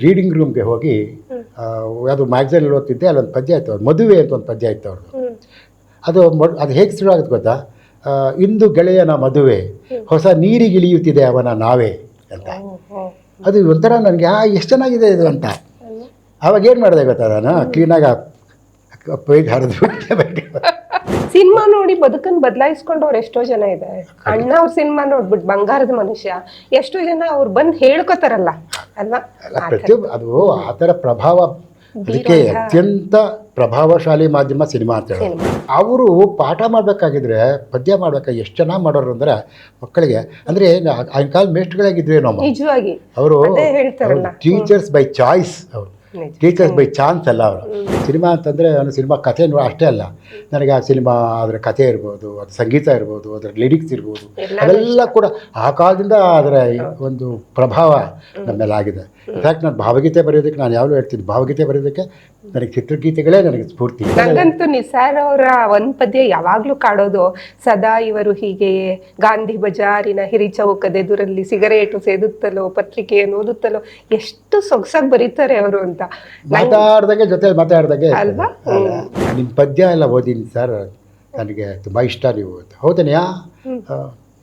Reading ರೂಮ್ಗೆ ಹೋಗಿ ಅದು ಮ್ಯಾಗ್ಝೈನ್ ಓದ್ತಿದ್ದೆ, ಅಲ್ಲೊಂದು ಪದ್ಯ ಆಯ್ತು, ಅವ್ರು ಮದುವೆ ಅಂತ ಒಂದು ಪದ್ಯ ಆಯ್ತು ಅವ್ರದ್ದು. ಅದು ಹೇಗೆ ಶುರು ಆಗುತ್ತೆ ಗೊತ್ತಾ? ಇಂದು ಗೆಳೆಯನ ಮದುವೆ, ಹೊಸ ನೀರಿಗಿಳಿಯುತ್ತಿದೆ ಅವನ ನಾವೇ ಅಂತ. ಅದು ಒಂಥರ ನನಗೆ ಎಷ್ಟು ಚೆನ್ನಾಗಿದೆ ಇದು ಅಂತ. ಅವಾಗ ಏನು ಮಾಡಿದೆ ಗೊತ್ತಾ, ನಾನು ಕ್ಲೀನಾಗಿ ಪೇಜ್ ಹರಿದು ಸಿನಿಮಾ ನೋಡಿ ಬದುಕನ್ನು ಬದಲಾಯಿಸ್ಕೊಂಡವ್ರು ಎಷ್ಟೋ ಜನ ಇದ್ದಾರೆ. ಅಣ್ಣ ಅವ್ರ ಸಿನಿಮಾ ನೋಡ್ಬಿಟ್ಟು ಬಂಗಾರದ ಮನುಷ್ಯ ಎಷ್ಟೋ ಜನ ಅವ್ರು ಬಂದು ಹೇಳ್ಕೊತಾರಲ್ಲ ಅಲ್ವಾ. ಪ್ರತಿಯೊಬ್ಬ ಅದು ಆ ಥರ ಪ್ರಭಾವ, ಅದಕ್ಕೆ ಅತ್ಯಂತ ಪ್ರಭಾವಶಾಲಿ ಮಾಧ್ಯಮ ಸಿನಿಮಾ ಅಂತ ಹೇಳಿ. ಅವರು ಪಾಠ ಮಾಡಬೇಕಾಗಿದ್ರೆ, ಪದ್ಯ ಮಾಡ್ಬೇಕಾಗಿ ಎಷ್ಟು ಚೆನ್ನಾಗಿ ಮಾಡೋರು ಅಂದರೆ ಮಕ್ಕಳಿಗೆ. ಅಂದರೆ ಆಗಿನ ಕಾಲ ಮೇಷ್ಟ್ಗಳಾಗಿದ್ವಿ ನಾವು ನಿಜವಾಗಿ. ಅವರು ಹೇಳ್ತಾರಲ್ಲ ಟೀಚರ್ಸ್ ಬೈ ಚಾಯ್ಸ್, ಅವರು ಟೀಚರ್ಸ್ ಬೈ ಚಾನ್ಸ್ ಅಲ್ಲ ಅವರು. ಸಿನಿಮಾ ಅಂತಂದರೆ ನಾನು ಸಿನಿಮಾ ಕಥೆ ಅಷ್ಟೇ ಅಲ್ಲ, ನನಗೆ ಆ ಸಿನಿಮಾ ಅದರ ಕಥೆ ಇರ್ಬೋದು, ಅದು ಸಂಗೀತ ಇರ್ಬೋದು, ಅದರ ಲಿರಿಕ್ಸ್ ಇರ್ಬೋದು, ಅದೆಲ್ಲ ಕೂಡ ಆ ಕಾಲದಿಂದ ಅದರ ಒಂದು ಪ್ರಭಾವ ನಮ್ಮ ಮೇಲೆ ಆಗಿದೆ. ಇನ್ಫ್ಯಾಕ್ಟ್ ನಾನು ಭಾವಗೀತೆ ಬರೆಯೋದಕ್ಕೆ ನಾನು ಯಾವಾಗಲೂ ಹೇಳ್ತೀನಿ, ಭಾವಗೀತೆ ಬರೆಯೋದಕ್ಕೆ ನನಗೆ ಚಿತ್ರಗೀತೆಗಳೇ ನನಗೆ ಸ್ಫೂರ್ತಿ. ನನಗಂತೂ ನಿಸಾರ್ ಅವರ ಒಂದು ಪದ್ಯ ಯಾವಾಗಲೂ ಕಾಡೋದು, ಸದಾ ಇವರು ಹೀಗೆಯೇ ಗಾಂಧಿ ಬಜಾರಿನ ಹಿರಿ ಚೌಕದೆದುರಲ್ಲಿ ಸಿಗರೇಟು ಸೇದುತ್ತಲೋ ಪತ್ರಿಕೆಯನ್ನು ಓದುತ್ತಲೋ, ಎಷ್ಟು ಸೊಗಸಾಗಿ ಬರೀತಾರೆ ಅವರು ಅಂತ. ಮಾತಾಡ್ದಾಗೆ ಜೊತೆ ಮಾತಾಡ್ದಾಗೆ ಅಲ್ವಾ. ನಿಮ್ಮ ಪದ್ಯ ಎಲ್ಲ ಓದಿನಿ ಸರ್, ನನಗೆ ತುಂಬ ಇಷ್ಟ ನೀವು. ಹೌದನೆಯಾ,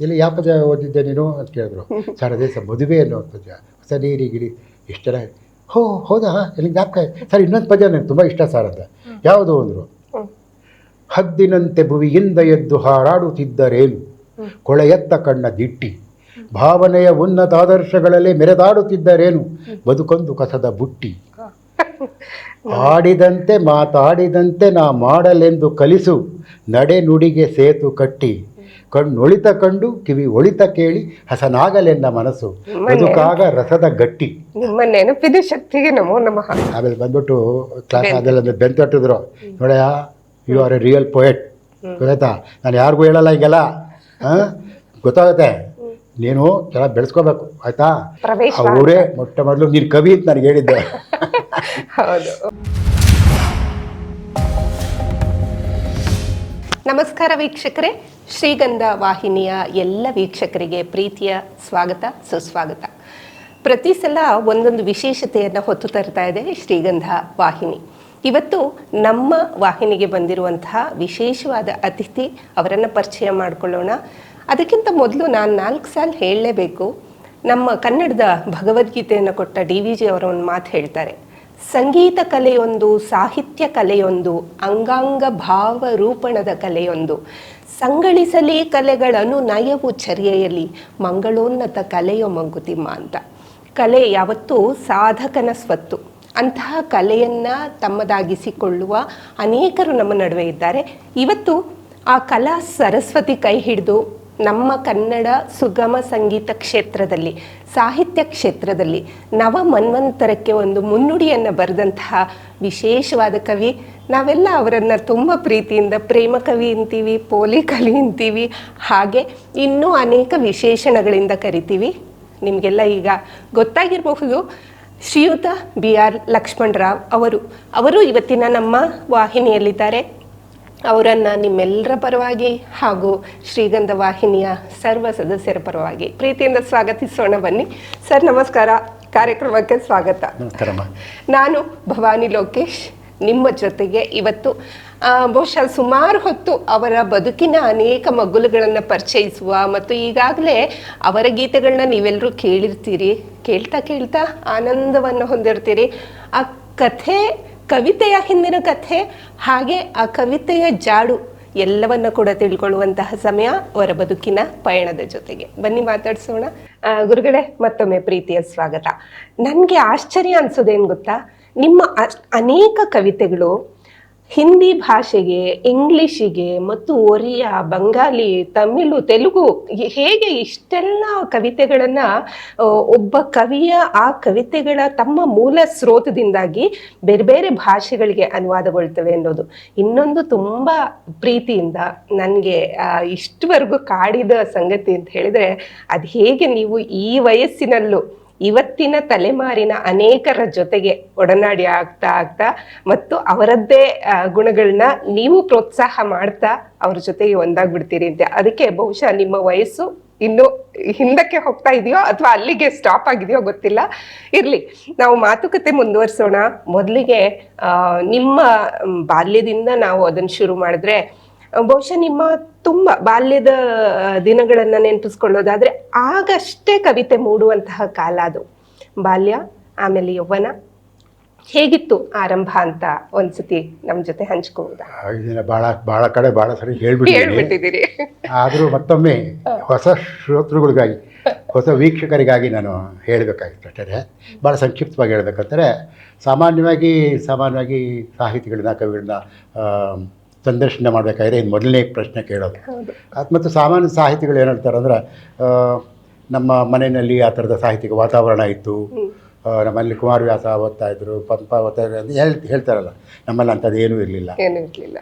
ಇಲ್ಲಿ ಯಾವ ಪದ್ಯ ಓದಿದ್ದೆ ನೀನು ಅಂತ ಕೇಳಿದ್ರು. ಸರ್ ಅದೇ ಸರ್ ಮದುವೆ ಅನ್ನೋ ಪದ್ಯ, ಹೊಸ ನೀರಿಗಿಳಿ, ಎಷ್ಟು ಚೆನ್ನಾಗಿ. ಹೌದಾ, ಎಲ್ಲಿ ಜ್ಞಾಪಕ ಸರ್, ಇನ್ನೊಂದು ಪದ್ಯ ನನಗೆ ತುಂಬ ಇಷ್ಟ ಸರ್ ಅಂತ. ಯಾವುದು ಅಂದರು, ಹದ್ದಿನಂತೆ ಭುವಿಯಿಂದ ಎದ್ದು ಹಾರಾಡುತ್ತಿದ್ದರೇನು, ಕೊಳೆಯತ್ತ ಕಣ್ಣ ದಿಟ್ಟಿ, ಭಾವನೆಯ ಉನ್ನತ ಆದರ್ಶಗಳಲ್ಲಿ ಮೆರೆದಾಡುತ್ತಿದ್ದರೇನು, ಬದುಕೊಂದು ಕಸದ ಬುಟ್ಟಿ, ಆಡಿದಂತೆ ಮಾತಾಡಿದಂತೆ ನಾ ಮಾಡಲೆಂದು ಕಲಿಸು, ನಡೆ ನುಡಿಗೆ ಸೇತು ಕಟ್ಟಿ, ಕಣ್ಣೊಳಿತ ಕಂಡು ಕಿವಿ ಒಳಿತ ಕೇಳಿ ಹಸನಾಗಲೆನ್ನ ಮನಸ್ಸು, ಬದುಕಾಗ ರಸದ ಗಟ್ಟಿ. ನಿಮ್ಮ ನೆನಪಿದ ಶಕ್ತಿಗೆ ನಮೋ ನಮಃ. ಆಮೇಲೆ ಬಂದ್ಬಿಟ್ಟು ಕ್ಲಾಸ್ ಅದೆಲ್ಲ ಬೆಂತಟ್ಟಿದ್ರು, ನೋಡ್ಯಾ you are a real poet, ಗೊತ್ತಾಯ್ತಾ? ನಾನು ಯಾರಿಗೂ ಹೇಳಲ್ಲ ಈಗೆಲ್ಲ, ಗೊತ್ತಾಗುತ್ತೆ, ನೀನು ಚೆನ್ನಾಗಿ ಬೆಳೆಸ್ಕೋಬೇಕು ಆಯ್ತಾ. ಅವರೇ ಮೊಟ್ಟ ಮೊದಲು ನೀನು ಕವಿ ಅಂತ ನನಗೆ ಹೇಳಿದ್ದೆ. ಹೌದು. ನಮಸ್ಕಾರ ವೀಕ್ಷಕರೇ, ಶ್ರೀಗಂಧ ವಾಹಿನಿಯ ಎಲ್ಲ ವೀಕ್ಷಕರಿಗೆ ಪ್ರೀತಿಯ ಸ್ವಾಗತ ಸುಸ್ವಾಗತ. ಪ್ರತಿ ಸಲ ಒಂದೊಂದು ವಿಶೇಷತೆಯನ್ನು ಹೊತ್ತು ತರ್ತಾ ಇದೆ ಶ್ರೀಗಂಧ ವಾಹಿನಿ. ಇವತ್ತು ನಮ್ಮ ವಾಹಿನಿಗೆ ಬಂದಿರುವಂತಹ ವಿಶೇಷವಾದ ಅತಿಥಿ, ಅವರನ್ನು ಪರಿಚಯ ಮಾಡಿಕೊಳ್ಳೋಣ. ಅದಕ್ಕಿಂತ ಮೊದಲು ನಾನು 4 ಸಾಲ ಹೇಳಲೇಬೇಕು. ನಮ್ಮ ಕನ್ನಡದ ಭಗವದ್ಗೀತೆಯನ್ನು ಕೊಟ್ಟ DVG ಅವರ ಒಂದು ಮಾತು ಹೇಳ್ತಾರೆ, ಸಂಗೀತ ಕಲೆಯೊಂದು, ಸಾಹಿತ್ಯ ಕಲೆಯೊಂದು, ಅಂಗಾಂಗ ಭಾವ ರೂಪಣದ ಕಲೆಯೊಂದು, ಸಂಗಳಿಸಲಿ ಕಲೆಗಳನ್ನು ನಯವು ಚರ್ಯೆಯಲ್ಲಿ, ಮಂಗಳೋನ್ನತ ಕಲೆಯೋ ಮಂಕುತಿಮ್ಮ ಅಂತ. ಕಲೆ ಯಾವತ್ತೂ ಸಾಧಕನ ಸ್ವತ್ತು. ಅಂತಹ ಕಲೆಯನ್ನು ತಮ್ಮದಾಗಿಸಿಕೊಳ್ಳುವ ಅನೇಕರು ನಮ್ಮ ನಡುವೆ ಇದ್ದಾರೆ. ಇವತ್ತು ಆ ಕಲಾ ಸರಸ್ವತಿ ಕೈ ಹಿಡಿದು ನಮ್ಮ ಕನ್ನಡ ಸುಗಮ ಸಂಗೀತ ಕ್ಷೇತ್ರದಲ್ಲಿ, ಸಾಹಿತ್ಯ ಕ್ಷೇತ್ರದಲ್ಲಿ ನವ ಮನ್ವಂತರಕ್ಕೆ ಒಂದು ಮುನ್ನುಡಿಯನ್ನು ಬರೆದಂತಹ ವಿಶೇಷವಾದ ಕವಿ. ನಾವೆಲ್ಲ ಅವರನ್ನು ತುಂಬ ಪ್ರೀತಿಯಿಂದ ಪ್ರೇಮ ಕವಿ ಅಂತೀವಿ, ಪೋಲಿ ಕವಿ ಅಂತೀವಿ, ಹಾಗೆ ಇನ್ನೂ ಅನೇಕ ವಿಶೇಷಣಗಳಿಂದ ಕರಿತೀವಿ. ನಿಮಗೆಲ್ಲ ಈಗ ಗೊತ್ತಾಗಿರಬಹುದು, ಶ್ರೀಯುತ BR ಲಕ್ಷ್ಮಣರಾವ್ ಅವರು ಇವತ್ತಿನ ನಮ್ಮ ವಾಹಿನಿಯಲ್ಲಿದ್ದಾರೆ. ಅವರನ್ನು ನಿಮ್ಮೆಲ್ಲರ ಪರವಾಗಿ ಹಾಗೂ ಶ್ರೀಗಂಧ ವಾಹಿನಿಯ ಸರ್ವ ಸದಸ್ಯರ ಪರವಾಗಿ ಪ್ರೀತಿಯಿಂದ ಸ್ವಾಗತಿಸೋಣ. ಬನ್ನಿ ಸರ್, ನಮಸ್ಕಾರ, ಕಾರ್ಯಕ್ರಮಕ್ಕೆ ಸ್ವಾಗತ. ನಾನು ಭವಾನಿ ಲೋಕೇಶ್ ನಿಮ್ಮ ಜೊತೆಗೆ ಇವತ್ತು ಬಹುಶಃ ಸುಮಾರು ಹೊತ್ತು ಅವರ ಬದುಕಿನ ಅನೇಕ ಮಗ್ಗುಲುಗಳನ್ನು ಪರಿಚಯಿಸುವ, ಮತ್ತು ಈಗಾಗಲೇ ಅವರ ಗೀತೆಗಳನ್ನ ನೀವೆಲ್ಲರೂ ಕೇಳಿರ್ತೀರಿ, ಕೇಳ್ತಾ ಆನಂದವನ್ನು ಹೊಂದಿರ್ತೀರಿ. ಆ ಕಥೆ, ಕವಿತೆಯ ಹಿಂದಿನ ಕಥೆ, ಹಾಗೆ ಆ ಕವಿತೆಯ ಜಾಡು ಎಲ್ಲವನ್ನ ಕೂಡ ತಿಳ್ಕೊಳ್ಳುವಂತಹ ಸಮಯ ಅವರ ಬದುಕಿನ ಪಯಣದ ಜೊತೆಗೆ. ಬನ್ನಿ ಮಾತಾಡ್ಸೋಣ. ಗುರುಗಳೇ, ಮತ್ತೊಮ್ಮೆ ಪ್ರೀತಿಯ ಸ್ವಾಗತ. ನನಗೆ ಆಶ್ಚರ್ಯ ಅನ್ಸೋದೇನು ಗೊತ್ತಾ, ನಿಮ್ಮ ಅನೇಕ ಕವಿತೆಗಳು ಹಿಂದಿ ಭಾಷೆಗೆ, ಇಂಗ್ಲಿಷಿಗೆ ಮತ್ತು ಒರಿಯಾ, ಬಂಗಾಲಿ, ತಮಿಳು, ತೆಲುಗು, ಹೇಗೆ ಇಷ್ಟೆಲ್ಲ ಕವಿತೆಗಳನ್ನು ಒಬ್ಬ ಕವಿಯ ಆ ಕವಿತೆಗಳ ತಮ್ಮ ಮೂಲ ಸ್ರೋತದಿಂದಾಗಿ ಬೇರೆ ಬೇರೆ ಭಾಷೆಗಳಿಗೆ ಅನುವಾದಗೊಳ್ತವೆ ಅನ್ನೋದು ಇನ್ನೊಂದು ತುಂಬ ಪ್ರೀತಿಯಿಂದ ನನಗೆ ಇಷ್ಟವರೆಗೂ ಕಾಡಿದ ಸಂಗತಿ ಅಂತ ಹೇಳಿದರೆ, ಅದು ಹೇಗೆ ನೀವು ಈ ವಯಸ್ಸಿನಲ್ಲೂ ಇವತ್ತಿನ ತಲೆಮಾರಿನ ಅನೇಕರ ಜೊತೆಗೆ ಒಡನಾಡಿ ಆಗ್ತಾ ಮತ್ತು ಅವರದ್ದೇ ಗುಣಗಳನ್ನ ನೀವು ಪ್ರೋತ್ಸಾಹ ಮಾಡ್ತಾ ಅವ್ರ ಜೊತೆಗೆ ಒಂದಾಗ್ಬಿಡ್ತೀರಿ ಅಂತ. ಅದಕ್ಕೆ ಬಹುಶಃ ನಿಮ್ಮ ವಯಸ್ಸು ಇನ್ನು ಹಿಂದಕ್ಕೆ ಹೋಗ್ತಾ ಇದೆಯೋ ಅಥವಾ ಅಲ್ಲಿಗೆ ಸ್ಟಾಪ್ ಆಗಿದೆಯೋ ಗೊತ್ತಿಲ್ಲ. ಇರ್ಲಿ, ನಾವು ಮಾತುಕತೆ ಮುಂದುವರಿಸೋಣ. ಮೊದಲಿಗೆ ನಿಮ್ಮ ಬಾಲ್ಯದಿಂದ ನಾವು ಅದನ್ನು ಶುರು ಮಾಡಿದ್ರೆ, ಬಹುಶಃ ನಿಮ್ಮ ತುಂಬಾ ಬಾಲ್ಯದ ದಿನಗಳನ್ನ ನೆನಪಿಸ್ಕೊಳ್ಳೋದಾದ್ರೆ ಆಗಷ್ಟೇ ಕವಿತೆ ಮೂಡುವಂತಹ ಕಾಲ ಅದು. ಬಾಲ್ಯ, ಆಮೇಲೆ ಯೌವನ ಹೇಗಿತ್ತು ಆರಂಭ ಅಂತ ಒಂದ್ಸತಿ ನಮ್ಮ ಜೊತೆ ಹಂಚ್ಕೋಬೋದಾ? ಇದನ್ನ ಭಾಳ ಕಡೆ ಭಾಳ ಸರಿ ಹೇಳ್ಬಿಟ್ಟಿದ್ದೀರಿ. ಆದರೂ ಮತ್ತೊಮ್ಮೆ ಹೊಸ ಶ್ರೋತೃಗಳಿಗಾಗಿ, ಹೊಸ ವೀಕ್ಷಕರಿಗಾಗಿ ನಾನು ಹೇಳಬೇಕಾಗಿತ್ತು ಅಷ್ಟೇ. ಭಾಳ ಸಂಕ್ಷಿಪ್ತವಾಗಿ ಹೇಳ್ಬೇಕಂದ್ರೆ, ಸಾಮಾನ್ಯವಾಗಿ ಸಾಹಿತಿಗಳನ್ನ, ಕವಿಗಳನ್ನ ಸಂದರ್ಶನ ಮಾಡಬೇಕಾದ್ರೆ ಇದು ಮೊದಲನೇ ಪ್ರಶ್ನೆ ಕೇಳೋದು. ಮತ್ತು ಸಾಮಾನ್ಯ ಸಾಹಿತಿಗಳು ಏನು ಹೇಳ್ತಾರೆ ಅಂದ್ರೆ, ನಮ್ಮ ಮನೆಯಲ್ಲಿ ಆ ಥರದ ಸಾಹಿತ್ಯಿಕ ವಾತಾವರಣ ಇತ್ತು, ನಮ್ಮಲ್ಲಿ ಕುಮಾರವ್ಯಾಸ ಓದ್ತಾ ಇದ್ರು, ಪಂಪ ಓದ್ತಾ ಇದ್ರು ಅಂತ ಹೇಳ್ತಾರಲ್ಲ. ನಮ್ಮಲ್ಲಿ ಅಂಥದ್ದು ಏನೂ ಇರಲಿಲ್ಲ.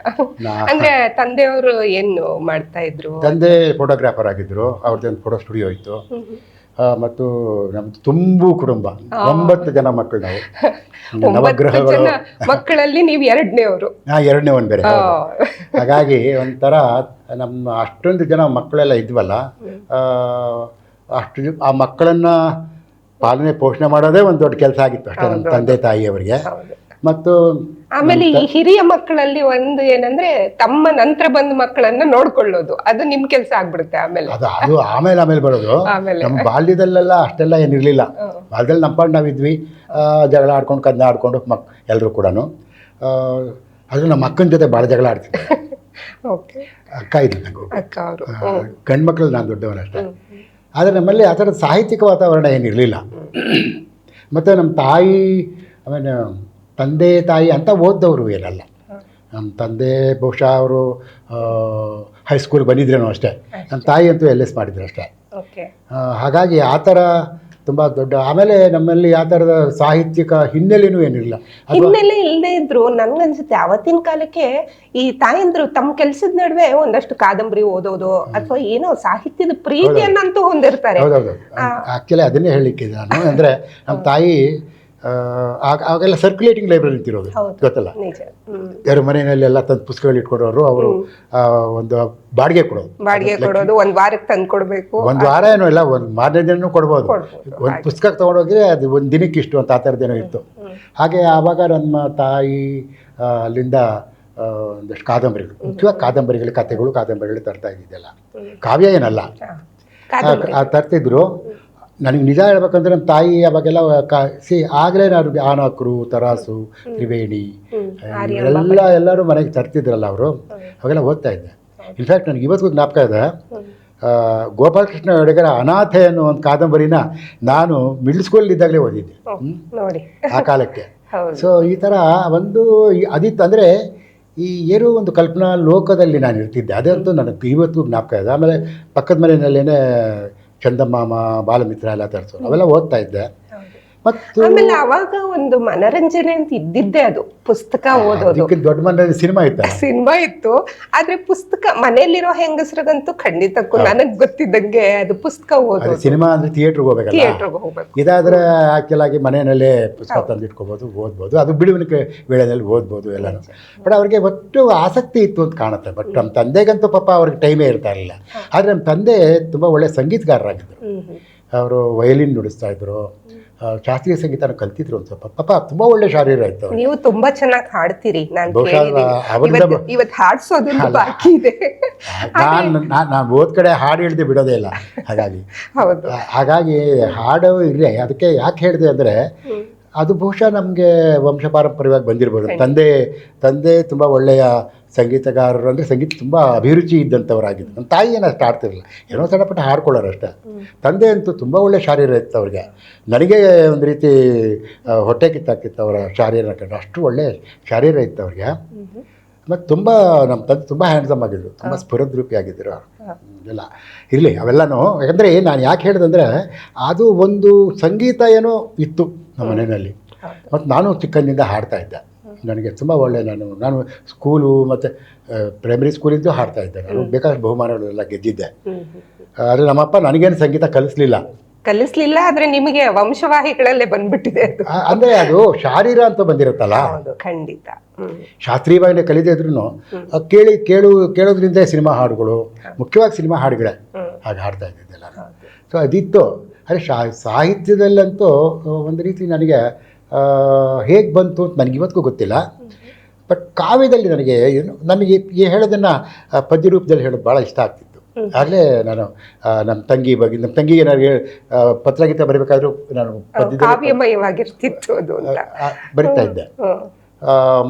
ಅಂದ್ರೆ ತಂದೆಯವರು ಏನು ಮಾಡ್ತಾ ಇದ್ರು? ತಂದೆ ಫೋಟೋಗ್ರಾಫರ್ ಆಗಿದ್ರು, ಅವ್ರದ್ದೊಂದು ಫೋಟೋ ಸ್ಟುಡಿಯೋ ಇತ್ತು. ಮತ್ತು ನಮ್ದು ತುಂಬು ಕುಟುಂಬ, 9 ಜನ ಮಕ್ಕಳು ನಾವು. ನವಗ್ರಹಗಳು ಮಕ್ಕಳಲ್ಲಿ ನೀವು ಎರಡನೇ ಒಂದು ಬೇರೆ. ಹಾಗಾಗಿ ಒಂಥರ ನಮ್ಮ ಅಷ್ಟೊಂದು ಜನ ಮಕ್ಕಳೆಲ್ಲ ಇದ್ವಲ್ಲ, ಅಷ್ಟು ಆ ಮಕ್ಕಳನ್ನ ಪಾಲನೆ ಪೋಷಣೆ ಮಾಡೋದೇ ಒಂದು ದೊಡ್ಡ ಕೆಲಸ ಆಗಿತ್ತು ಅಷ್ಟೇ ನಮ್ಮ ತಂದೆ ತಾಯಿಯವರಿಗೆ. ಮತ್ತು ಆಮೇಲೆ ಈ ಹಿರಿಯ ಮಕ್ಕಳಲ್ಲಿ ಒಂದು ಏನಂದ್ರೆ ತಮ್ಮ ನಂತರ ಬಂದ ಮಕ್ಕಳನ್ನ ನೋಡ್ಕೊಳ್ಳೋದು, ಅದು ನಿಮ್ ಕೆಲಸ ಆಗ್ಬಿಡುತ್ತೆ. ಅದು ಆಮೇಲೆ ಬರೋದು. ನಮ್ಮ ಬಾಲ್ಯದಲ್ಲೆಲ್ಲ ಅಷ್ಟೆಲ್ಲ ಏನಿರ್ಲಿಲ್ಲ. ಬಾಲ್ಯದಲ್ಲಿ ನಮ್ಮ ನಾವಿದ್ವಿ, ಜಗಳ ಆಡ್ಕೊಂಡು ಕದ್ನ ಆಡ್ಕೊಂಡು ಎಲ್ಲರೂ ಕೂಡ. ಅದು ನಮ್ಮ ಅಕ್ಕನ ಜೊತೆ ಭಾಳ ಜಗಳ ಆಡ್ತಿದ್ದೆ. ಅಕ್ಕ ಇದ್ಲು ನಂಗೆ, ಗಂಡು ಮಕ್ಕಳು ನಾನು ದೊಡ್ಡವನಷ್ಟೇ. ಆದರೆ ನಮ್ಮಲ್ಲಿ ಆ ಥರದ ಸಾಹಿತ್ಯಿಕ ವಾತಾವರಣ ಏನಿರಲಿಲ್ಲ. ಮತ್ತು ನಮ್ಮ ತಾಯಿ, ಆಮೇಲೆ ತಂದೆ ತಾಯಿ ಅಂತ ಓದ್ದವರು ಏನಲ್ಲ. ನಮ್ಮ ತಂದೆ ಬಹುಶಃ ಅವರು ಹೈಸ್ಕೂಲ್ ಬಂದಿದ್ರೇನೋ ಅಷ್ಟೇ. ನಮ್ಮ ತಾಯಿ ಅಂತೂ LS ಮಾಡಿದ್ರು ಅಷ್ಟೇ. ಹಾಗಾಗಿ ಆ ಥರ ತುಂಬ ದೊಡ್ಡ. ಆಮೇಲೆ ನಮ್ಮಲ್ಲಿ ಆ ಥರದ ಸಾಹಿತ್ಯಿಕ ಹಿನ್ನೆಲೆನೂ ಏನಿಲ್ಲ. ಹಿನ್ನೆಲೆ ಇಲ್ಲದೆ ಇದ್ರು ನನ್ಗನ್ಸುತ್ತೆ ಅವತ್ತಿನ ಕಾಲಕ್ಕೆ ಈ ತಾಯಂದ್ರು ತಮ್ಮ ಕೆಲ್ಸದ ನಡುವೆ ಒಂದಷ್ಟು ಕಾದಂಬರಿ ಓದೋದು ಅಥವಾ ಏನೋ ಸಾಹಿತ್ಯದ ಪ್ರೀತಿಯನ್ನಂತೂ ಹೊಂದಿರ್ತಾರೆ. ಹೌದೌದು, ಆಕ್ಚುಲಿ ಅದನ್ನೇ ಹೇಳಲಿಕ್ಕೆ ನಾನು. ಅಂದರೆ ನಮ್ಮ ತಾಯಿ ಆಗೆಲ್ಲ ಸರ್ಕ್ಯುಲೇಟಿಂಗ್ ಲೈಬ್ರರಿ ಇರ್ತಿರೋದು ಗೊತ್ತಲ್ಲ. ಯಾರು ಮನೆಯಲ್ಲೆಲ್ಲ ತಂದು ಪುಸ್ತಕಗಳು ಇಟ್ಕೊಡೋರು, ಅವರು ಒಂದು ಬಾಡಿಗೆ ಕೊಡೋದು, ಒಂದು ವಾರಕ್ಕೆ ತಂದು ಕೊಡಬೇಕು. ಒಂದು ವಾರ ಏನೋ ಇಲ್ಲ, ಒಂದು ಮಾರನೇ ದಿನನೂ ಕೊಡ್ಬೋದು. ಒಂದು ಪುಸ್ತಕ ತೊಗೊಂಡೋಗಿದ್ರೆ ಅದು ಒಂದು ದಿನಕ್ಕೆ ಇಷ್ಟು ಅಂತ ಆ ಥರದ್ದೇನೋ ಇತ್ತು. ಹಾಗೆ ಆವಾಗ ನಮ್ಮ ತಾಯಿ ಅಲ್ಲಿಂದ ಒಂದಷ್ಟು ಕಾದಂಬರಿಗಳು, ಮುಖ್ಯವಾಗಿ ಕಾದಂಬರಿಗಳು ತರ್ತಾ ಇದ್ದಿದ್ದೆಲ್ಲ. ಕಾವ್ಯ ಏನಲ್ಲ, ತರ್ತಿದ್ರು. ನನಗೆ ನಿಜ ಹೇಳ್ಬೇಕಂದ್ರೆ ನಮ್ಮ ತಾಯಿ ಅವಾಗೆಲ್ಲ ಆಗಲೇ ನಾನು ಆನಕರು, ತರಾಸು, ತ್ರಿವೇಣಿ ಎಲ್ಲರೂ ಮನೆಗೆ ತರ್ತಿದ್ರಲ್ಲ ಅವರು. ಅವಾಗೆಲ್ಲ ಓದ್ತಾ ಇದ್ದೆ. ಇನ್ಫ್ಯಾಕ್ಟ್ ನನಗೆ ಇವತ್ತಿಗೂ ಜ್ಞಾಪಕ ಇದೆ, ಗೋಪಾಲಕೃಷ್ಣ ಅಡಿಗರ ಅನಾಥೆ ಅನ್ನೋ ಒಂದು ಕಾದಂಬರಿನ ನಾನು ಮಿಡ್ಲ್ ಸ್ಕೂಲಲ್ಲಿದ್ದಾಗಲೇ ಓದಿದ್ದೆ ಆ ಕಾಲಕ್ಕೆ. ಸೊ ಈ ಥರ ಒಂದು ಅದಿತ್ತು. ಅಂದರೆ ಈ ಏನೋ ಒಂದು ಕಲ್ಪನಾ ಲೋಕದಲ್ಲಿ ನಾನು ಇರ್ತಿದ್ದೆ. ಅದಂತೂ ನನಗೆ ಇವತ್ತಿಗೂ ಜ್ಞಾಪಕ ಇದೆ. ಆಮೇಲೆ ಪಕ್ಕದ ಮನೆಯಲ್ಲೇನೆ ಚಂದಮಾಮ, ಬಾಲಮಿತ್ರ ಎಲ್ಲ ತರಿಸೋರು, ಅವೆಲ್ಲ ಓದ್ತಾ ಇದ್ದೆ. ಮತ್ತು ಆಮೇಲೆ ಅವಾಗ ಒಂದು ಮನರಂಜನೆ ಅಂತ ಇದ್ದಿದ್ದೆ ಅದು ಪುಸ್ತಕ ಓದೋದು. ದೊಡ್ಡ ಮನೆಯಲ್ಲಿ ಸಿನಿಮಾ ಇತ್ತು. ಆದ್ರೆ ಪುಸ್ತಕ ಮನೆಯಲ್ಲಿರೋ ಹೆಂಗಸ್ರಿಗಂತೂ ಖಂಡಿತಕ್ಕೂ ನನಗ್ ಗೊತ್ತಿದ್ದಂಗೆ ಅದು ಪುಸ್ತಕ ಓದೋದು. ಸಿನಿಮಾ ಅಂದ್ರೆ ಥಿಯೇಟರ್ಗೆ ಹೋಗ್ಬೇಕು. ಇದಾದ್ರೆ ಆಕ್ಚುಲ್ ಆಗಿ ಮನೆಯಲ್ಲೇ ಪುಸ್ತಕ ತಂದು ಇಟ್ಕೋಬಹುದು, ಓದ್ಬೋದು. ಅದು ಬಿಡುವಿನ ವೇಳೆಯಲ್ಲಿ ಓದ್ಬೋದು ಎಲ್ಲಾನು. ಬಟ್ ಅವ್ರಿಗೆ ಒಟ್ಟು ಆಸಕ್ತಿ ಇತ್ತು ಅಂತ ಕಾಣುತ್ತೆ. ಬಟ್ ನಮ್ಮ ತಂದೆಗಂತೂ ಪಾಪ ಅವ್ರಿಗೆ ಟೈಮೇ ಇರ್ತಾ ಇರಲಿಲ್ಲ. ಆದ್ರೆ ನಮ್ಮ ತಂದೆ ತುಂಬಾ ಒಳ್ಳೆ ಸಂಗೀತಗಾರರಾಗಿದ್ದರು. ಅವರು ವಯಲಿನ್ ನುಡಿಸ್ತಾ ಇದ್ರು, ಶಾಸ್ತ್ರೀಯ ಸಂಗೀತನ ಕಲ್ತಿದ್ರು. ಒಂದು ಸ್ವಲ್ಪ ಪಾಪ ತುಂಬಾ ಒಳ್ಳೆ ಶಾರೀರ ಇತ್ತು. ನೀವು ತುಂಬಾ ಚೆನ್ನಾಗಿ ಹಾಡ್ತೀರಿ. ಇವತ್ತು ಹಾಡ್ಸೋದು ಬಾಕಿ ಇದೆ. ನಾನು ಓದ್ ಕಡೆ ಹಾಡು ಹೇಳ್ದೆ ಬಿಡೋದೇ ಇಲ್ಲ. ಹಾಗಾಗಿ ಹಾಡು ಇರಲಿ. ಅದಕ್ಕೆ ಯಾಕೆ ಹೇಳಿದೆ ಅಂದರೆ, ಅದು ಬಹುಶಃ ನಮಗೆ ವಂಶ ಪಾರಂಪರ್ಯವಾಗಿ ಬಂದಿರ್ಬೋದು. ತಂದೆ ತುಂಬ ಒಳ್ಳೆಯ ಸಂಗೀತಗಾರರು, ಅಂದರೆ ಸಂಗೀತ ತುಂಬ ಅಭಿರುಚಿ ಇದ್ದಂಥವರಾಗಿದ್ದು. ನಮ್ಮ ತಾಯಿ ಏನು ಅಷ್ಟು ಆಡ್ತಿರಲಿಲ್ಲ, ಏನೋ ಸಣ್ಣ ಪುಟ್ಟ ಹಾಡ್ಕೊಳ್ಳೋರು ಅಷ್ಟೇ. ತಂದೆ ಅಂತೂ ತುಂಬ ಒಳ್ಳೆ ಶಾರೀರ ಇತ್ತು ಅವ್ರಿಗೆ. ನನಗೆ ಒಂದು ರೀತಿ ಹೊಟ್ಟೆ ಕಿತ್ತಾಕಿತ್ತು ಅವರ ಶಾರೀರ ಕಂಡು. ಅಷ್ಟು ಒಳ್ಳೆ ಶಾರೀರ ಇತ್ತು ಅವ್ರಿಗೆ. ಮತ್ತು ತುಂಬ ನಮ್ಮ ತಂದೆ ತುಂಬ ಹ್ಯಾಂಡ್ಸಮ್ ಆಗಿದ್ರು, ತುಂಬ ಸ್ಫುರದ್ರೂಪಿ ಆಗಿದ್ದರು ಎಲ್ಲ. ಇರಲಿ ಅವೆಲ್ಲನೂ. ಯಾಕಂದರೆ ನಾನು ಯಾಕೆ ಹೇಳಿದಂದರೆ, ಅದು ಒಂದು ಸಂಗೀತ ಏನೋ ಇತ್ತು ನಮ್ಮ ಮನೆಯಲ್ಲಿ. ಮತ್ತು ನಾನು ಚಿಕ್ಕಂದಿಂದ ಹಾಡ್ತಾ ಇದ್ದೆ. ನನಗೆ ತುಂಬ ಒಳ್ಳೆ, ನಾನು ಸ್ಕೂಲು ಮತ್ತು ಪ್ರೈಮರಿ ಸ್ಕೂಲಿಂದ ಹಾಡ್ತಾ ಇದ್ದೆ. ನಾನು ಬೇಕಾದಷ್ಟು ಬಹುಮಾನಗಳೆಲ್ಲ ಗೆದ್ದಿದ್ದೆ. ಆದರೆ ನಮ್ಮಪ್ಪ ನನಗೇನು ಸಂಗೀತ ಕಲಿಸ್ಲಿಲ್ಲ. ಆದರೆ ನಿಮಗೆ ವಂಶವಾಹಿಗಳಲ್ಲೇ ಬಂದ್ಬಿಟ್ಟಿದೆ. ಅಂದರೆ ಅದು ಶಾರೀರ ಅಂತ ಬಂದಿರುತ್ತಲ್ಲ, ಖಂಡಿತ. ಶಾಸ್ತ್ರೀಯವಾಗಿ ಕಲಿದೇ ಇದ್ರೂ ಕೇಳೋದ್ರಿಂದ ಸಿನಿಮಾ ಹಾಡುಗಳು, ಮುಖ್ಯವಾಗಿ ಸಿನಿಮಾ ಹಾಡುಗಳೇ ಹಾಗೆ ಹಾಡ್ತಾ ಇದ್ದಿದ್ದೆಲ್ಲ. ಸೊ ಅದಿತ್ತು. ಆದರೆ ಸಾಹಿತ್ಯದಲ್ಲಂತೂ ಒಂದು ರೀತಿ ನನಗೆ ಹೇಗೆ ಬಂತು ಅಂತ ನನಗೆ ಇವತ್ತಿಗೂ ಗೊತ್ತಿಲ್ಲ. ಬಟ್ ಕಾವ್ಯದಲ್ಲಿ ನನಗೆ ನನಗೆ ಹೇಳೋದನ್ನು ಪದ್ಯ ರೂಪದಲ್ಲಿ ಹೇಳೋದು ಭಾಳ ಇಷ್ಟ ಆಗ್ತಿತ್ತು. ಆಗಲೇ ನಾನು ನಮ್ಮ ತಂಗಿಗೆ ನನಗೆ ಪತ್ರಗೀತ ಬರೀಬೇಕಾದ್ರೂ ನಾನು ಕಾವ್ಯಮಯವಾಗಿರ್ತಿತ್ತು ಅದು ಬರಿತಾ ಇದ್ದೆ.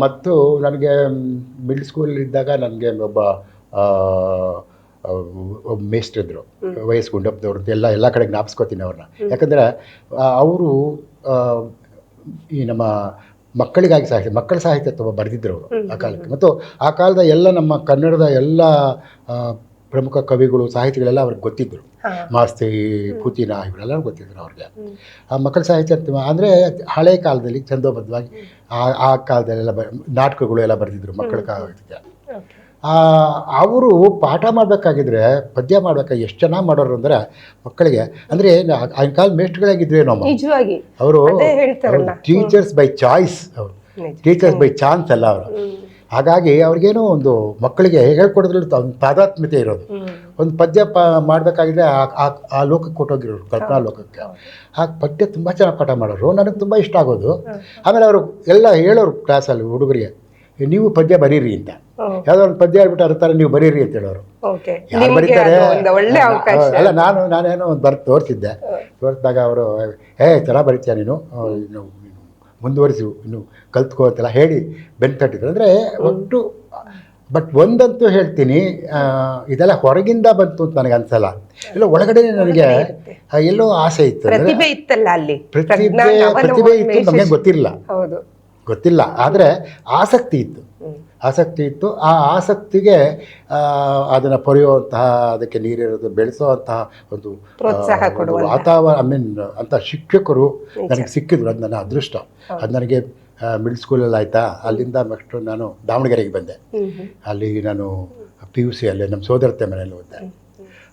ಮತ್ತು ನನಗೆ ಮಿಡ್ಲ್ ಸ್ಕೂಲಲ್ಲಿದ್ದಾಗ ನನಗೆ ಒಬ್ಬ ಮೇಷ್ಟ್ರಿದ್ರು, ವಯಸ್ಸು ಗುಂಡಪ್ಪದವ್ರು, ಎಲ್ಲ ಕಡೆ ಜ್ಞಾಪಿಸ್ಕೋತೀನಿ ಅವ್ರನ್ನ. ಯಾಕಂದರೆ ಅವರು ಈ ನಮ್ಮ ಮಕ್ಕಳಿಗಾಗಿ ಮಕ್ಕಳ ಸಾಹಿತ್ಯ ತುಂಬ ಬರೆದಿದ್ರು ಅವರು ಆ ಕಾಲಕ್ಕೆ. ಮತ್ತು ಆ ಕಾಲದ ಎಲ್ಲ ನಮ್ಮ ಕನ್ನಡದ ಎಲ್ಲ ಪ್ರಮುಖ ಕವಿಗಳು ಸಾಹಿತಿಗಳೆಲ್ಲ ಅವ್ರಿಗೆ ಗೊತ್ತಿದ್ದರು. ಮಾಸ್ತಿ, ಪೂತಿನ ಇವರೆಲ್ಲ ಗೊತ್ತಿದ್ರು ಅವ್ರಿಗೆ. ಆ ಮಕ್ಕಳ ಸಾಹಿತ್ಯ ಅಂದರೆ ಹಳೆ ಕಾಲದಲ್ಲಿ ಛಂದೋಬದ್ಧವಾಗಿ ಆ ಕಾಲದಲ್ಲೆಲ್ಲ ನಾಟಕಗಳು ಎಲ್ಲ ಬರೆದಿದ್ರು ಮಕ್ಕಳ ಸಾಹಿತ್ಯ. ಅವರು ಪಾಠ ಮಾಡಬೇಕಾಗಿದ್ರೆ, ಪದ್ಯ ಮಾಡಬೇಕಾಗಿ ಎಷ್ಟು ಚೆನ್ನಾಗಿ ಮಾಡೋರು ಅಂದರೆ ಮಕ್ಕಳಿಗೆ. ಅಂದರೆ ಆಗಿನ ಕಾಲ ಮೇಷ್ಟ್ರುಗಳಾಗಿದ್ರೇನೋ ಅವರು ಟೀಚರ್ಸ್ ಬೈ ಚಾಯ್ಸ್, ಅವರು ಟೀಚರ್ಸ್ ಬೈ ಚಾನ್ಸ್ ಅಲ್ಲ ಅವರು. ಹಾಗಾಗಿ ಅವ್ರಿಗೇನೋ ಒಂದು ಮಕ್ಕಳಿಗೆ ಹೇಳ್ಕೊಡೋದ್ರಲ್ಲಿ ಒಂದು ತಾದಾತ್ಮ್ಯತೆ ಇರೋದು. ಒಂದು ಪದ್ಯ ಮಾಡಬೇಕಾಗಿದ್ರೆ ಆ ಲೋಕಕ್ಕೆ ಕೊಟ್ಟೋಗಿರೋರು, ಕಲ್ಪನಾ ಲೋಕಕ್ಕೆ. ಆ ಪದ್ಯ ತುಂಬ ಚೆನ್ನಾಗಿ ಪಾಠ ಮಾಡೋರು, ನನಗೆ ತುಂಬ ಇಷ್ಟ ಆಗೋದು. ಆಮೇಲೆ ಅವರು ಎಲ್ಲ ಹೇಳೋರು ಕ್ಲಾಸಲ್ಲಿ ಹುಡುಗರಿಗೆ, ನೀವು ಪದ್ಯ ಬರೀರಿ ಅಂತ. ಯಾವುದೋ ಒಂದು ಪದ್ಯ ಹೇಳ್ಬಿಟ್ಟು ಅದ್ರ ಥರ ನೀವು ಬರೀರಿ ಅಂತ ಹೇಳೋರು. ಯಾರು ಬರೀತಾರೆ ಅಲ್ಲ, ನಾನೇನೋ ಒಂದು ತೋರಿಸಿದ್ದೆ. ತೋರಿಸಿದಾಗ ಅವರು ಚೆನ್ನಾಗಿ ಬರೀತೀಯ ನೀನು, ಮುಂದುವರಿಸು, ಇನ್ನು ಕಲ್ತ್ಕೋ ಅಂತೆಲ್ಲ ಹೇಳಿ ಬೆನ್ನು ತಟ್ಟಿದ್ರು. ಅಂದರೆ ಒಟ್ಟು ಬಟ್ ಒಂದಂತೂ ಹೇಳ್ತೀನಿ, ಇದೆಲ್ಲ ಹೊರಗಿಂದ ಬಂತು ಅಂತ ನನಗೆ ಅನ್ಸಲ್ಲ. ಎಲ್ಲೋ ಒಳಗಡೆ ನನಗೆ ಎಲ್ಲೋ ಆಸೆ ಇತ್ತು, ಪ್ರತಿಭೆ ಇತ್ತು, ನಮಗೆ ಗೊತ್ತಿಲ್ಲ. ಆದರೆ ಆಸಕ್ತಿ ಇತ್ತು. ಆ ಆಸಕ್ತಿಗೆ ಅದನ್ನು ಪೊರೆಯುವಂತಹ, ಅದಕ್ಕೆ ನೀರಿರೋದು, ಬೆಳೆಸೋವಂತಹ ಒಂದು ವಾತಾವರಣ ಅಂಥ ಶಿಕ್ಷಕರು ನನಗೆ ಸಿಕ್ಕಿದ್ರು. ಅದು ನನ್ನ ಅದೃಷ್ಟ. ಅದು ನನಗೆ ಮಿಡ್ಲ್ ಸ್ಕೂಲಲ್ಲಿ ಆಯಿತಾ. ಅಲ್ಲಿಂದ ನೆಕ್ಸ್ಟ್ ನಾನು ದಾವಣಗೆರೆಗೆ ಬಂದೆ. ಅಲ್ಲಿ ನಾನು PUC ಅಲ್ಲೇ ನಮ್ಮ ಸೋದರತೆ ಮನೆಯಲ್ಲಿ ಓದಿದೆ.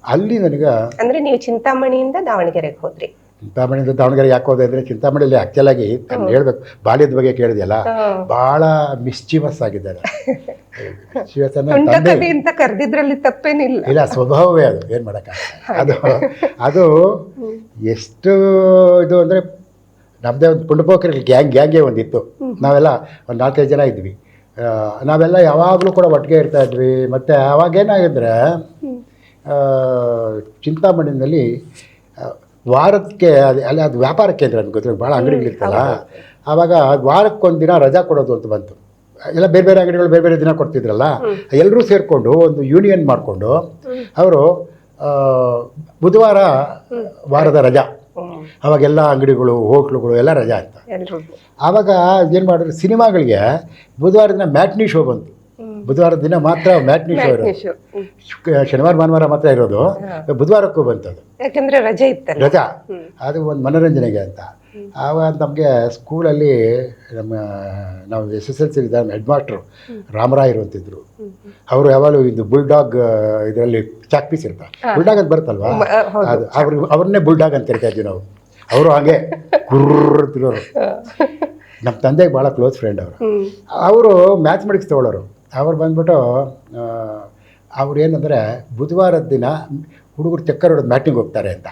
ಅಲ್ಲಿ ನನಗೆ ಅಂದರೆ ನೀವು ಚಿಂತಾಮಣಿಯಿಂದ ದಾವಣಗೆರೆಗೆ ಹೋದ್ರಿ? ಚಿಂತಾಮಣಿಯಿಂದ ದಾವಣಗೆರೆ ಯಾಕೆ ಹೋದೆ ಅಂದರೆ, ಚಿಂತಾಮಣಿಯಲ್ಲಿ ಆ್ಯಕ್ಚುಲಾಗಿ ನಾನು ಹೇಳ್ಬೇಕು, ಬಾಲ್ಯದ ಬಗ್ಗೆ ಕೇಳಿದೆಯಲ್ಲ, ಭಾಳ ಮಿಸ್ಚಿವಸ್ ಆಗಿದ್ದಾರೆ. ಕರೆದಿದ್ರಲ್ಲಿ ತಪ್ಪೇನಿಲ್ಲ, ಇಲ್ಲ, ಸ್ವಭಾವವೇ ಅದು, ಏನು ಮಾಡೋಕ್ಕಾಗಲ್ಲ. ಅದು ಎಷ್ಟು ಇದು ಅಂದರೆ, ನಮ್ಮದೇ ಒಂದು ಪುಂಡಪೋಕರಲ್ಲಿ ಗ್ಯಾಂಗೇ ಒಂದಿತ್ತು. ನಾವೆಲ್ಲ ಒಂದು 4-5 ಜನ ಇದ್ವಿ. ನಾವೆಲ್ಲ ಯಾವಾಗಲೂ ಕೂಡ ಒಟ್ಟಿಗೆ ಇರ್ತಾ ಇದ್ವಿ. ಮತ್ತು ಅವಾಗೇನಾಗಿದ್ರೆ, ಚಿಂತಾಮಣಿನಲ್ಲಿ ವಾರಕ್ಕೆ ಅದು ವ್ಯಾಪಾರ ಕೇಂದ್ರ ಅಂತ ಗೊತ್ತಿಲ್ಲ, ಭಾಳ ಅಂಗಡಿಗಳಿರ್ತಲ್ಲ. ಆವಾಗ ವಾರಕ್ಕೊಂದು ದಿನ ರಜಾ ಕೊಡೋದು ಅಂತ ಬಂತು. ಎಲ್ಲ ಬೇರೆ ಬೇರೆ ಅಂಗಡಿಗಳು ಬೇರೆ ಬೇರೆ ದಿನ ಕೊಡ್ತಿದ್ರಲ್ಲ, ಎಲ್ಲರೂ ಸೇರಿಕೊಂಡು ಒಂದು ಯೂನಿಯನ್ ಮಾಡಿಕೊಂಡು ಅವರು ಬುಧವಾರ ವಾರದ ರಜಾ. ಅವಾಗೆಲ್ಲ ಅಂಗಡಿಗಳು, ಹೋಟ್ಲುಗಳು ಎಲ್ಲ ರಜಾ ಅಂತ. ಆವಾಗ ಏನು ಮಾಡಿದ್ರು, ಸಿನಿಮಾಗಳಿಗೆ ಬುಧವಾರ ದಿನ ಮ್ಯಾಟ್ನಿ ಶೋ ಬಂತು. ಬುಧವಾರದ ದಿನ ಮಾತ್ರ ಮ್ಯಾಟ್ನಿ ಶೋ ಇರೋದು, ಶನಿವಾರ ಭಾನುವಾರ ಮಾತ್ರ ಇರೋದು. ಬುಧವಾರಕ್ಕೂ ಬಂತದು, ಯಾಕಂದರೆ ರಜಾ. ಅದು ಒಂದು ಮನೋರಂಜನೆಗೆ ಅಂತ. ಆವಾಗ ನಮಗೆ ಸ್ಕೂಲಲ್ಲಿ ನಾವು SSLC ಇದ್ದಾಗ ಹೆಡ್ ಮಾಸ್ಟ್ರು ರಾಮರಾಯರು ಅಂತಿದ್ರು. ಅವರು ಯಾವಾಗಲೂ ಇದು ಬುಲ್ಡಾಗ್ ಇದರಲ್ಲಿ ಚಾಕ್ ಪೀಸ್ ಇರ್ತಾರೆ, ಬುಲ್ಡಾಗ್ ಅಂತ ಬರುತ್ತಲ್ವಾ, ಅದು ಅವ್ರನ್ನೇ ಬುಲ್ಡಾಗ್ ಅಂತ ಕರಿತಾ ಇದ್ವಿ ನಾವು. ಅವರು ಹಾಗೆ ಗುರ್ತಿರೋರು. ನಮ್ಮ ತಂದೆಗೆ ಭಾಳ ಕ್ಲೋಸ್ ಫ್ರೆಂಡ್ ಅವರು ಮ್ಯಾಥಮೆಟಿಕ್ಸ್ ತೊಗೊಳ್ಳೋರು. ಅವ್ರು ಬಂದ್ಬಿಟ್ಟು ಅವ್ರು ಏನಂದರೆ, ಬುಧವಾರದ ದಿನ ಹುಡುಗರು ಚಕ್ಕರ್ ಹೊಡೆದು ಮ್ಯಾಟಿಂಗ್ ಹೋಗ್ತಾರೆ ಅಂತ.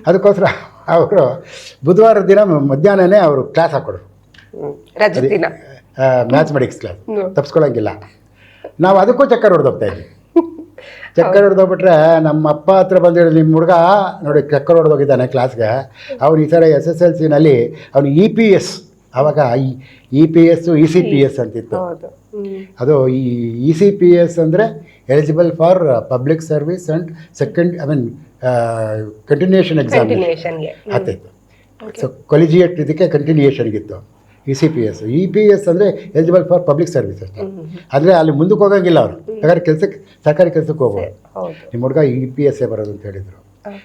ಅದಕ್ಕೋಸ್ಕರ ಅವರು ಬುಧವಾರದ ದಿನ ಮಧ್ಯಾಹ್ನನೇ ಅವರು ಕ್ಲಾಸ್ ಹಾಕೊಡೋರು, ಮ್ಯಾಥಮೆಟಿಕ್ಸ್ ಕ್ಲಾಸ್. ತಪ್ಪಿಸ್ಕೊಳ್ಳೋಂಗಿಲ್ಲ. ನಾವು ಅದಕ್ಕೂ ಚಕ್ಕರ್ ಹೊಡೆದು ಹೋಗ್ತಾ ಇದ್ವಿ. ಚಕ್ಕರ್ ಹೊಡೆದು ಹೋಗ್ಬಿಟ್ರೆ ನಮ್ಮ ಅಪ್ಪ ಹತ್ರ ಬಂದಿರೋ, ನಿಮ್ಮ ಹುಡುಗ ನೋಡಿ ಚಕ್ಕರ್ ಹೊಡೆದು ಹೋಗಿದ್ದಾನೆ ಕ್ಲಾಸ್ಗೆ, ಅವನು ಈ ಥರ SSLCನಲ್ಲಿ ಅವನು EPS, ಆವಾಗ EPS ECPS ಅಂತಿತ್ತು. ಅದು ಈ ECPS ಅಂದರೆ eligible for public service and continuation examination ಆಗ್ತಾಯಿತ್ತು. ಸೊ ಕೊಲಿಜಿಯೇಟ್ ಇದಕ್ಕೆ ಕಂಟಿನ್ಯೂಷನ್ಗಿತ್ತು EPS ಅಂದರೆ ಎಲಿಜಿಬಲ್ ಫಾರ್ ಪಬ್ಲಿಕ್ ಸರ್ವಿಸ್ ಅಷ್ಟೇ. ಅಂದರೆ ಅಲ್ಲಿ ಮುಂದಕ್ಕೆ ಹೋಗೋಂಗಿಲ್ಲ ಅವರು, ಬೇಕಾದ್ರೆ ಸರ್ಕಾರಿ ಕೆಲಸಕ್ಕೆ ಹೋಗೋರು. ನಿಮ್ಮ ಹುಡುಗ EPS ಬರೋದು ಅಂತ ಹೇಳಿದರು.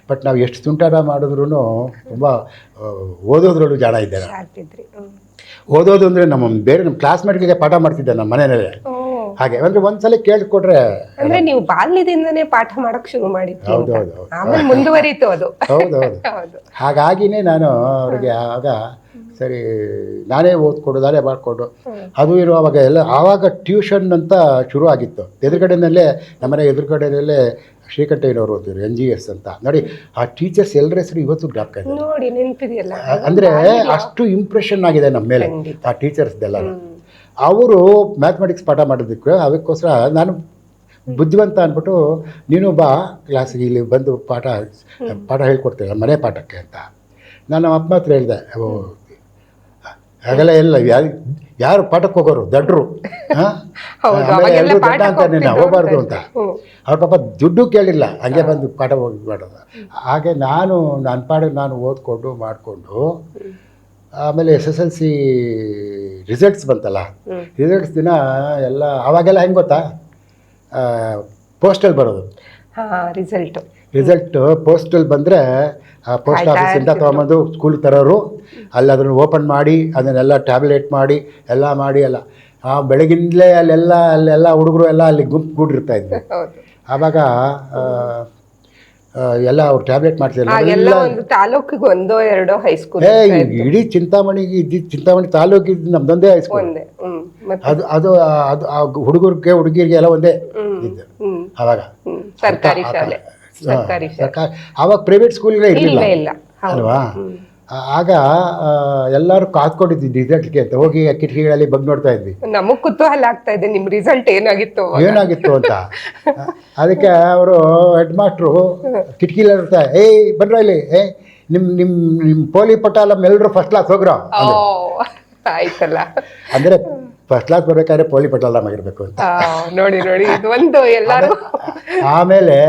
ಬಟ್ ನಾವು ಎಷ್ಟು ತುಂಟಾಟ ಮಾಡಿದ್ರು ತುಂಬ ಓದೋದ್ರಲ್ಲೂ ಜಾಣ ಇದ್ದಾರೆ. ಓದೋದು ಅಂದರೆ ನಮ್ಮ ಕ್ಲಾಸ್ಮೇಟ್ಗಳಿಗೆ ಪಾಠ ಮಾಡ್ತಿದ್ದೆ ನಮ್ಮ ಮನೆಯಲ್ಲೇ. ಹಾಗೆ ಅಂದರೆ ಒಂದ್ಸಲ ಕೇಳಿಕೊಟ್ರೆ, ಅಂದ್ರೆ ನೀವು ಬಾಲ್ಯದಿಂದನೇ ಪಾಠ ಮಾಡಕ್ ಶುರು ಮಾಡಿದ್ರಿ? ಹೌದೌದು, ಆಮೇಲೆ ಮುಂದುವರಿತು ಅದು. ಹೌದೌದು. ಹಾಗಾಗಿನೇ ನಾನು ಅವ್ರಿಗೆ ಆಗ ಸರಿ ನಾನೇ ಓದ್ಕೊಡು ನಾನೇ ಮಾಡಿಕೊಂಡು ಅದು ಇರುವಾಗ ಎಲ್ಲ ಆವಾಗ ಟ್ಯೂಷನ್ ಅಂತ ಶುರು ಆಗಿತ್ತು. ಎದುರುಗಡೆಯಲ್ಲೇ ನಮ್ಮನೆ ಎದುರುಗಡೆಯಲ್ಲೇ ಶ್ರೀಕಂಠಯ್ಯನವರು ಓದಿದ್ರು NGS ಅಂತ. ನೋಡಿ ಆ ಟೀಚರ್ಸ್ ಎಲ್ಲರ ಹೆಸರು ಇವತ್ತು ಜ್ಞಾಪಕ ಇದೆ. ನೋಡಿ ನೆನಪಿದೆಯಲ್ಲ, ಅಂದರೆ ಅಷ್ಟು ಇಂಪ್ರೆಷನ್ ಆಗಿದೆ ನಮ್ಮ ಮೇಲೆ ಆ ಟೀಚರ್ಸ್ದೆಲ್ಲ. ಅವರು ಮ್ಯಾಥಮೆಟಿಕ್ಸ್ ಪಾಠ ಮಾಡೋದಕ್ಕೆ ಅದಕ್ಕೋಸ್ಕರ ನಾನು ಬುದ್ಧಿವಂತ ಅಂದ್ಬಿಟ್ಟು ನೀನು ಬಾ ಕ್ಲಾಸಿಗೆ ಇಲ್ಲಿ ಬಂದು ಪಾಠ ಹೇಳ್ಕೊಡ್ತೀರ ಮನೆ ಪಾಠಕ್ಕೆ ಅಂತ ನಾನು ನಮ್ಮ ಅಪ್ಪ ಹತ್ರ ಹೇಳಿದೆ. ಹಾಗೆಲ್ಲ ಎಲ್ಲ ಯಾರು ಪಾಠಕ್ಕೆ ಹೋಗೋರು ದಡ್ರು, ಆಮೇಲೆ ಎಲ್ಲರೂ ದಡ್ಡ ಅಂತಾನೆ ಹೋಗಬಾರ್ದು ಅಂತ. ಅವ್ರ ಪಾಪ ದುಡ್ಡು ಕೇಳಿಲ್ಲ, ಹಂಗೆ ಬಂದು ಪಾಠ ಹೋಗಿ ಮಾಡೋದು. ಹಾಗೆ ನನ್ನ ಪಾಡಿಗೆ ನಾನು ಓದ್ಕೊಂಡು ಮಾಡಿಕೊಂಡು ಆಮೇಲೆ SSLC ರಿಸಲ್ಟ್ಸ್ ಬಂತಲ್ಲ, ರಿಸಲ್ಟ್ಸ್ ದಿನ ಎಲ್ಲ ಆವಾಗೆಲ್ಲ ಹೆಂಗೆ ಗೊತ್ತಾ, ಪೋಸ್ಟಲ್ಲಿ ಬರೋದು. ರಿಸಲ್ಟ್ ಪೋಸ್ಟಲ್ಲಿ ಬಂದರೆ ಪೋಸ್ಟ್ ಆಫೀಸಿಂದ ತೊಗೊಂಬಂದು ಸ್ಕೂಲ್ಗೆ ತರೋರು, ಅಲ್ಲಿ ಅದನ್ನು ಓಪನ್ ಮಾಡಿ ಅದನ್ನೆಲ್ಲ ಟ್ಯಾಬ್ಲೆಟ್ ಮಾಡಿ ಎಲ್ಲ ಮಾಡಿ ಎಲ್ಲ ಬೆಳಗಿಂದಲೇ ಅಲ್ಲೆಲ್ಲ ಹುಡುಗರು ಎಲ್ಲ ಅಲ್ಲಿ ಗುಂಪಿರ್ತಾ ಇದ್ವಿ. ಆವಾಗ ಎಲ್ಲ ಅವ್ರು ಟ್ಯಾಬ್ಲೆಟ್ ಮಾಡ್ತಿದ್ರು. ತಾಲೂಕಿಗೆ ಒಂದೋ ಎರಡೋ ಹೈಸ್ಕೂಲ್, ಇಡೀ ಚಿಂತಾಮಣಿ ತಾಲೂಕಿದ್ದು ನಮ್ದೊಂದೇ ಹೈಸ್ಕೂಲ್. ಅದು ಹುಡುಗರಿಗೆ ಎಲ್ಲ ಒಂದೇ ಇದ್ದು ಆವಾಗ. ಸರ್ಕಾರಿ ಶಾಲೆ, ಆವಾಗ ಪ್ರೈವೇಟ್ ಸ್ಕೂಲ್ಗಳೇ ಇರಲಿಲ್ಲ ಅಲ್ವಾ. ಆಗ ಎಲ್ಲರೂ ಕಾದ್ಕೊಂಡಿದ್ವಿ ರಿಸಲ್ಟ್ಗೆ ಅಂತ ಹೋಗಿ ಕಿಟಕಿಗಳಲ್ಲಿ ಬಂದು ನೋಡ್ತಾ ಇದ್ವಿ. ನಮಗ್ ಕುತೂಹಲ ಆಗ್ತಾ ಇದೆ ನಿಮ್ಮ ರಿಸಲ್ಟ್ ಏನಾಗಿತ್ತು ಅಂತ. ಅದಕ್ಕೆ ಅವರು ಹೆಡ್ ಮಾಸ್ಟ್ರು ಕಿಟಕಿಲಿ ಇರ್ತಾರೆ, ಏಯ್ ಬನ್ರ ಇಲ್ಲಿ, ನಿಮ್ಮ ಪೋಲಿ ಪಟಾಲ ಎಲ್ಲರೂ ಫಸ್ಟ್ ಕ್ಲಾಸ್ ಹೋಗ್ರೋ ಆಯ್ತಲ್ಲ. ಅಂದ್ರೆ ಫಸ್ಟ್ ಕ್ಲಾಸ್ ಬರ್ಬೇಕಾದ್ರೆ ಪೋಲಿ ಪಟಾಲ ನಮಗಿರ್ಬೇಕು ಅಂತ ನೋಡಿ ಇದು ಒಂದು ಎಲ್ಲರೂ. ಆಮೇಲೆ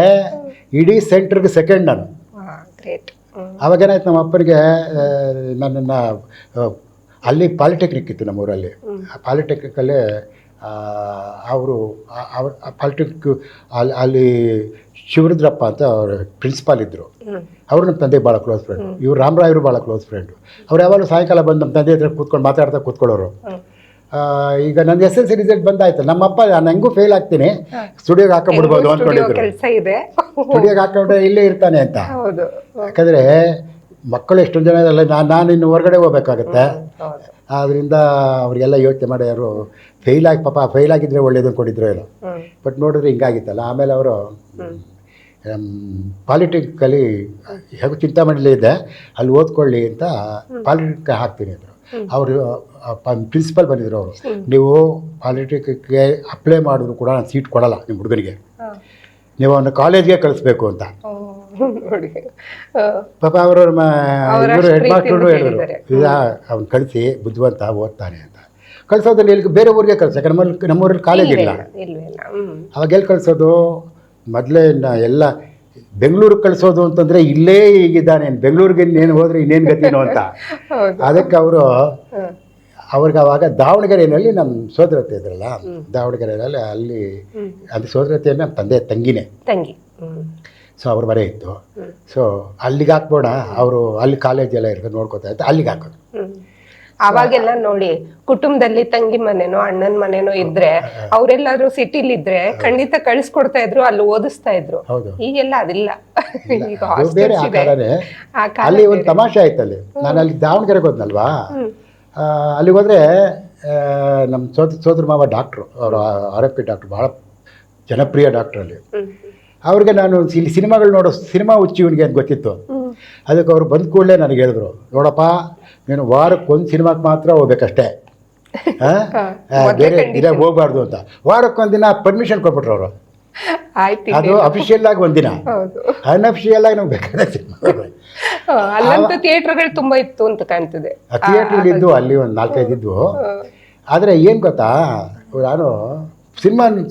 ಇಡೀ ಸೆಂಟ್ರಿಗೆ ಸೆಕೆಂಡ್ ನಾನು. ಅವಾಗೇನಾಯ್ತು, ನಮ್ಮ ಅಪ್ಪನಿಗೆ ನನ್ನನ್ನು ಅಲ್ಲಿ ಪಾಲಿಟೆಕ್ನಿಕ್ ಇತ್ತು ನಮ್ಮೂರಲ್ಲಿ. ಪಾಲಿಟೆಕ್ನಿಕಲ್ಲೇ ಅವರು ಪಾಲಿಟೆಕ್ನಿಕ್ ಅಲ್ಲಿ ಶಿವರುದ್ರಪ್ಪ ಅಂತ ಅವರು ಪ್ರಿನ್ಸಿಪಾಲ್ ಇದ್ದರು. ಅವರು ನಮ್ಮ ತಂದೆಗೆ ಭಾಳ ಕ್ಲೋಸ್ ಫ್ರೆಂಡು. ಇವರು ರಾಮರಾಯರು ಭಾಳ ಕ್ಲೋಸ್ ಫ್ರೆಂಡು. ಅವ್ರು ಯಾವಾಗಲೂ ಸಾಯಂಕಾಲ ಬಂದು ನಮ್ಮ ತಂದೆ ಹತ್ರ ಕೂತ್ಕೊಂಡು ಮಾತಾಡ್ತಾ ಕೂತ್ಕೊಳ್ಳೋರು. ಈಗ ನನ್ನ SSLC ರಿಸಲ್ಟ್ ಬಂದಾಯ್ತು, ನಮ್ಮಪ್ಪ ನಾನು ಹೆಂಗೂ ಫೇಲ್ ಆಗ್ತೀನಿ, ಸ್ಟುಡಿಯೋಗೆ ಹಾಕೊಂಡ್ಬಿಡ್ಬೋದು ಅಂದ್ಕೊಂಡಿದ್ರು. ಸ್ಟುಡಿಯೋಗೆ ಹಾಕೊಂಡ್ರೆ ಇಲ್ಲೇ ಇರ್ತಾನೆ ಅಂತ. ಯಾಕಂದರೆ ಮಕ್ಕಳು ಎಷ್ಟೊಂದು ಜನ ಇಲ್ಲ, ನಾನು ಇನ್ನು ಹೊರಗಡೆ ಹೋಗ್ಬೇಕಾಗತ್ತೆ. ಆದ್ದರಿಂದ ಅವರಿಗೆಲ್ಲ ಯೋಚನೆ ಮಾಡಿ ಅವರು ಫೇಲ್ ಆಗಿದ್ರೆ ಒಳ್ಳೇದು ಅಂದ್ಕೊಂಡಿದ್ರು ಏನೋ. ಬಟ್ ನೋಡಿದ್ರೆ ಹಿಂಗಾಗಿತ್ತಲ್ಲ. ಆಮೇಲೆ ಅವರು ಪಾಲಿಟೆಕ್ನಿಕಲ್ಲಿ ಹೇಗೂ ಚಿಂತಾಮಣಿಲೇ ಇದೆ, ಅಲ್ಲಿ ಓದ್ಕೊಳ್ಳಿ ಅಂತ ಪಾಲಿಟೆಕ್ನಿಕ್ ಹಾಕ್ತೀನಿ ಅಂದರು. ಅವರು ಪ್ರಿನ್ಸಿಪಲ್ ಬಂದಿದ್ರು. ಅವರು ನೀವು ಪಾಲಿಟೆಕ್ನಿಕ್ಗೆ ಅಪ್ಲೈ ಮಾಡಿದ್ರು ಕೂಡ ನಾನು ಸೀಟ್ ಕೊಡಲ್ಲ ನಿಮ್ಮ ಹುಡುಗನಿಗೆ, ನೀವು ಅವನ್ನ ಕಾಲೇಜ್ಗೆ ಕಳಿಸ್ಬೇಕು ಅಂತ. ಪಾಪ ಅವರು ಹೆಡ್ ಮಾಸ್ಟರು ಹೇಳಿದ್ರು, ಈಗ ಅವ್ನು ಕಳಿಸಿ ಬುದ್ಧಿವಂತ ಓದ್ತಾನೆ ಅಂತ. ಕಳಿಸೋದ್ರಲ್ಲಿ ಎಲ್ಲಿ ಬೇರೆ ಊರಿಗೆ ಕಳಿಸ, ಯಾಕಂದ್ರೆ ನಮ್ಮೂರಲ್ಲಿ ಕಾಲೇಜ್ ಇಲ್ಲ. ಅವಾಗ ಎಲ್ಲಿ ಕಳಿಸೋದು, ಮೊದಲೇ ಎಲ್ಲ ಬೆಂಗಳೂರಿಗೆ ಕಳಿಸೋದು ಅಂತಂದರೆ ಇಲ್ಲೇ ಹೀಗಿದ್ದಾನೆ, ಬೆಂಗಳೂರಿಗೆ ಇನ್ನೇನು ಹೋದರೆ ಇನ್ನೇನು ಗತಿನೋ ಅಂತ. ಅದಕ್ಕೆ ಅವ್ರಿಗೆ ಅವಾಗ ದಾವಣಗೆರೆಯಲ್ಲಿ ನಮ್ಮ ಸೋದರತೆ ಇದ್ರಲ್ಲ, ದಾವಣಗೆರೆಯಲ್ಲಿ ಅಲ್ಲಿ ಅದು ಸೋದರತೆಯನ್ನು ನಮ್ಮ ತಂದೆ ತಂಗಿ. ಸೊ ಅವ್ರ ಮನೆ ಇತ್ತು. ಸೊ ಅಲ್ಲಿಗೆ ಹಾಕ್ಬೋಣ, ಅವರು ಅಲ್ಲಿ ಕಾಲೇಜೆಲ್ಲ ಇರ್ಕೊಂಡು ನೋಡ್ಕೋತಾ ಇತ್ತು, ಅಲ್ಲಿಗೆ ಹಾಕೋದು. ಅವಾಗೆಲ್ಲ ನೋಡಿ ಕುಟುಂಬದಲ್ಲಿ ತಂಗಿ ಮನೆನೋ ಅಣ್ಣನ ಮನೆನೋ ಇದ್ರೆ ಅವರೆಲ್ಲಾದ್ರೂ ಸಿಟಿಲಿ ಇದ್ರೆ ಖಂಡಿತ ಕಳಿಸ್ಕೊಡ್ತಾ ಇದ್ರು, ಅಲ್ಲಿ ಓದಿಸ್ತಾ ಇದ್ರು. ಈಗೆಲ್ಲ ಅದಿಲ್ಲ. ಬೇರೆ ಆ ಕಾಲನೇ. ಅಲ್ಲಿ ಒಂದು ತಮಾಷೆ ಆಯ್ತು. ಅಲ್ಲಿ ನಾನು ಅಲ್ಲಿ ದಾವಣಗೆರೆಗೆ ಹೋದ್ನಲ್ವಾ, ಅಲ್ಲಿಗೆ ಹೋದ್ರೆ ನಮ್ಮ ಸೋದರ ಮಾವ ಡಾಕ್ಟ್ರು, ಅವರು RFP ಡಾಕ್ಟ್ರು, ಭಾಳ ಜನಪ್ರಿಯ ಡಾಕ್ಟ್ರು ಅಲ್ಲಿ. ಅವ್ರಿಗೆ ನಾನು ಇಲ್ಲಿ ಸಿನಿಮಾಗಳು ಸಿನಿಮಾ ಹುಚ್ಚಿ ಇವನಿಗೆ ಅಂತ ಗೊತ್ತಿತ್ತು. ಅದಕ್ಕೆ ಅವ್ರು ಬಂದ ಕೂಡಲೇ ನನಗೆ ಹೇಳಿದ್ರು, ನೋಡಪ್ಪ ನೀನು ವಾರಕ್ಕೊಂದು ಸಿನಿಮಾಕ್ಕೆ ಮಾತ್ರ ಹೋಗ್ಬೇಕಷ್ಟೇ, ಬೇರೆ ದಿನ ಹೋಗ್ಬಾರ್ದು ಅಂತ. ವಾರಕ್ಕೊಂದಿನ ಪರ್ಮಿಷನ್ ಕೊಟ್ಬಿಟ್ರು ಅವರು. ಅದು ಅಫಿಷಿಯಲ್ ಆಗಿ ಒಂದಿನ, ಅನ್ಅಫಿಷಿಯಲ್ ಆಗಿ ನಾವು ಬೇಕಾದ್ರೆ ಸಿನಿಮಾ. ಥಿಯೇಟರ್ಗಳು ತುಂಬಾ ಇತ್ತು ಅಂತ ಕಾಣ್ತದೆ. ಥಿಯೇಟರ್ ಇದ್ದು ಅಲ್ಲಿ ಒಂದು 4-5 ಇದ್ವು. ಆದರೆ ಏನು ಗೊತ್ತಾ, ನಾನು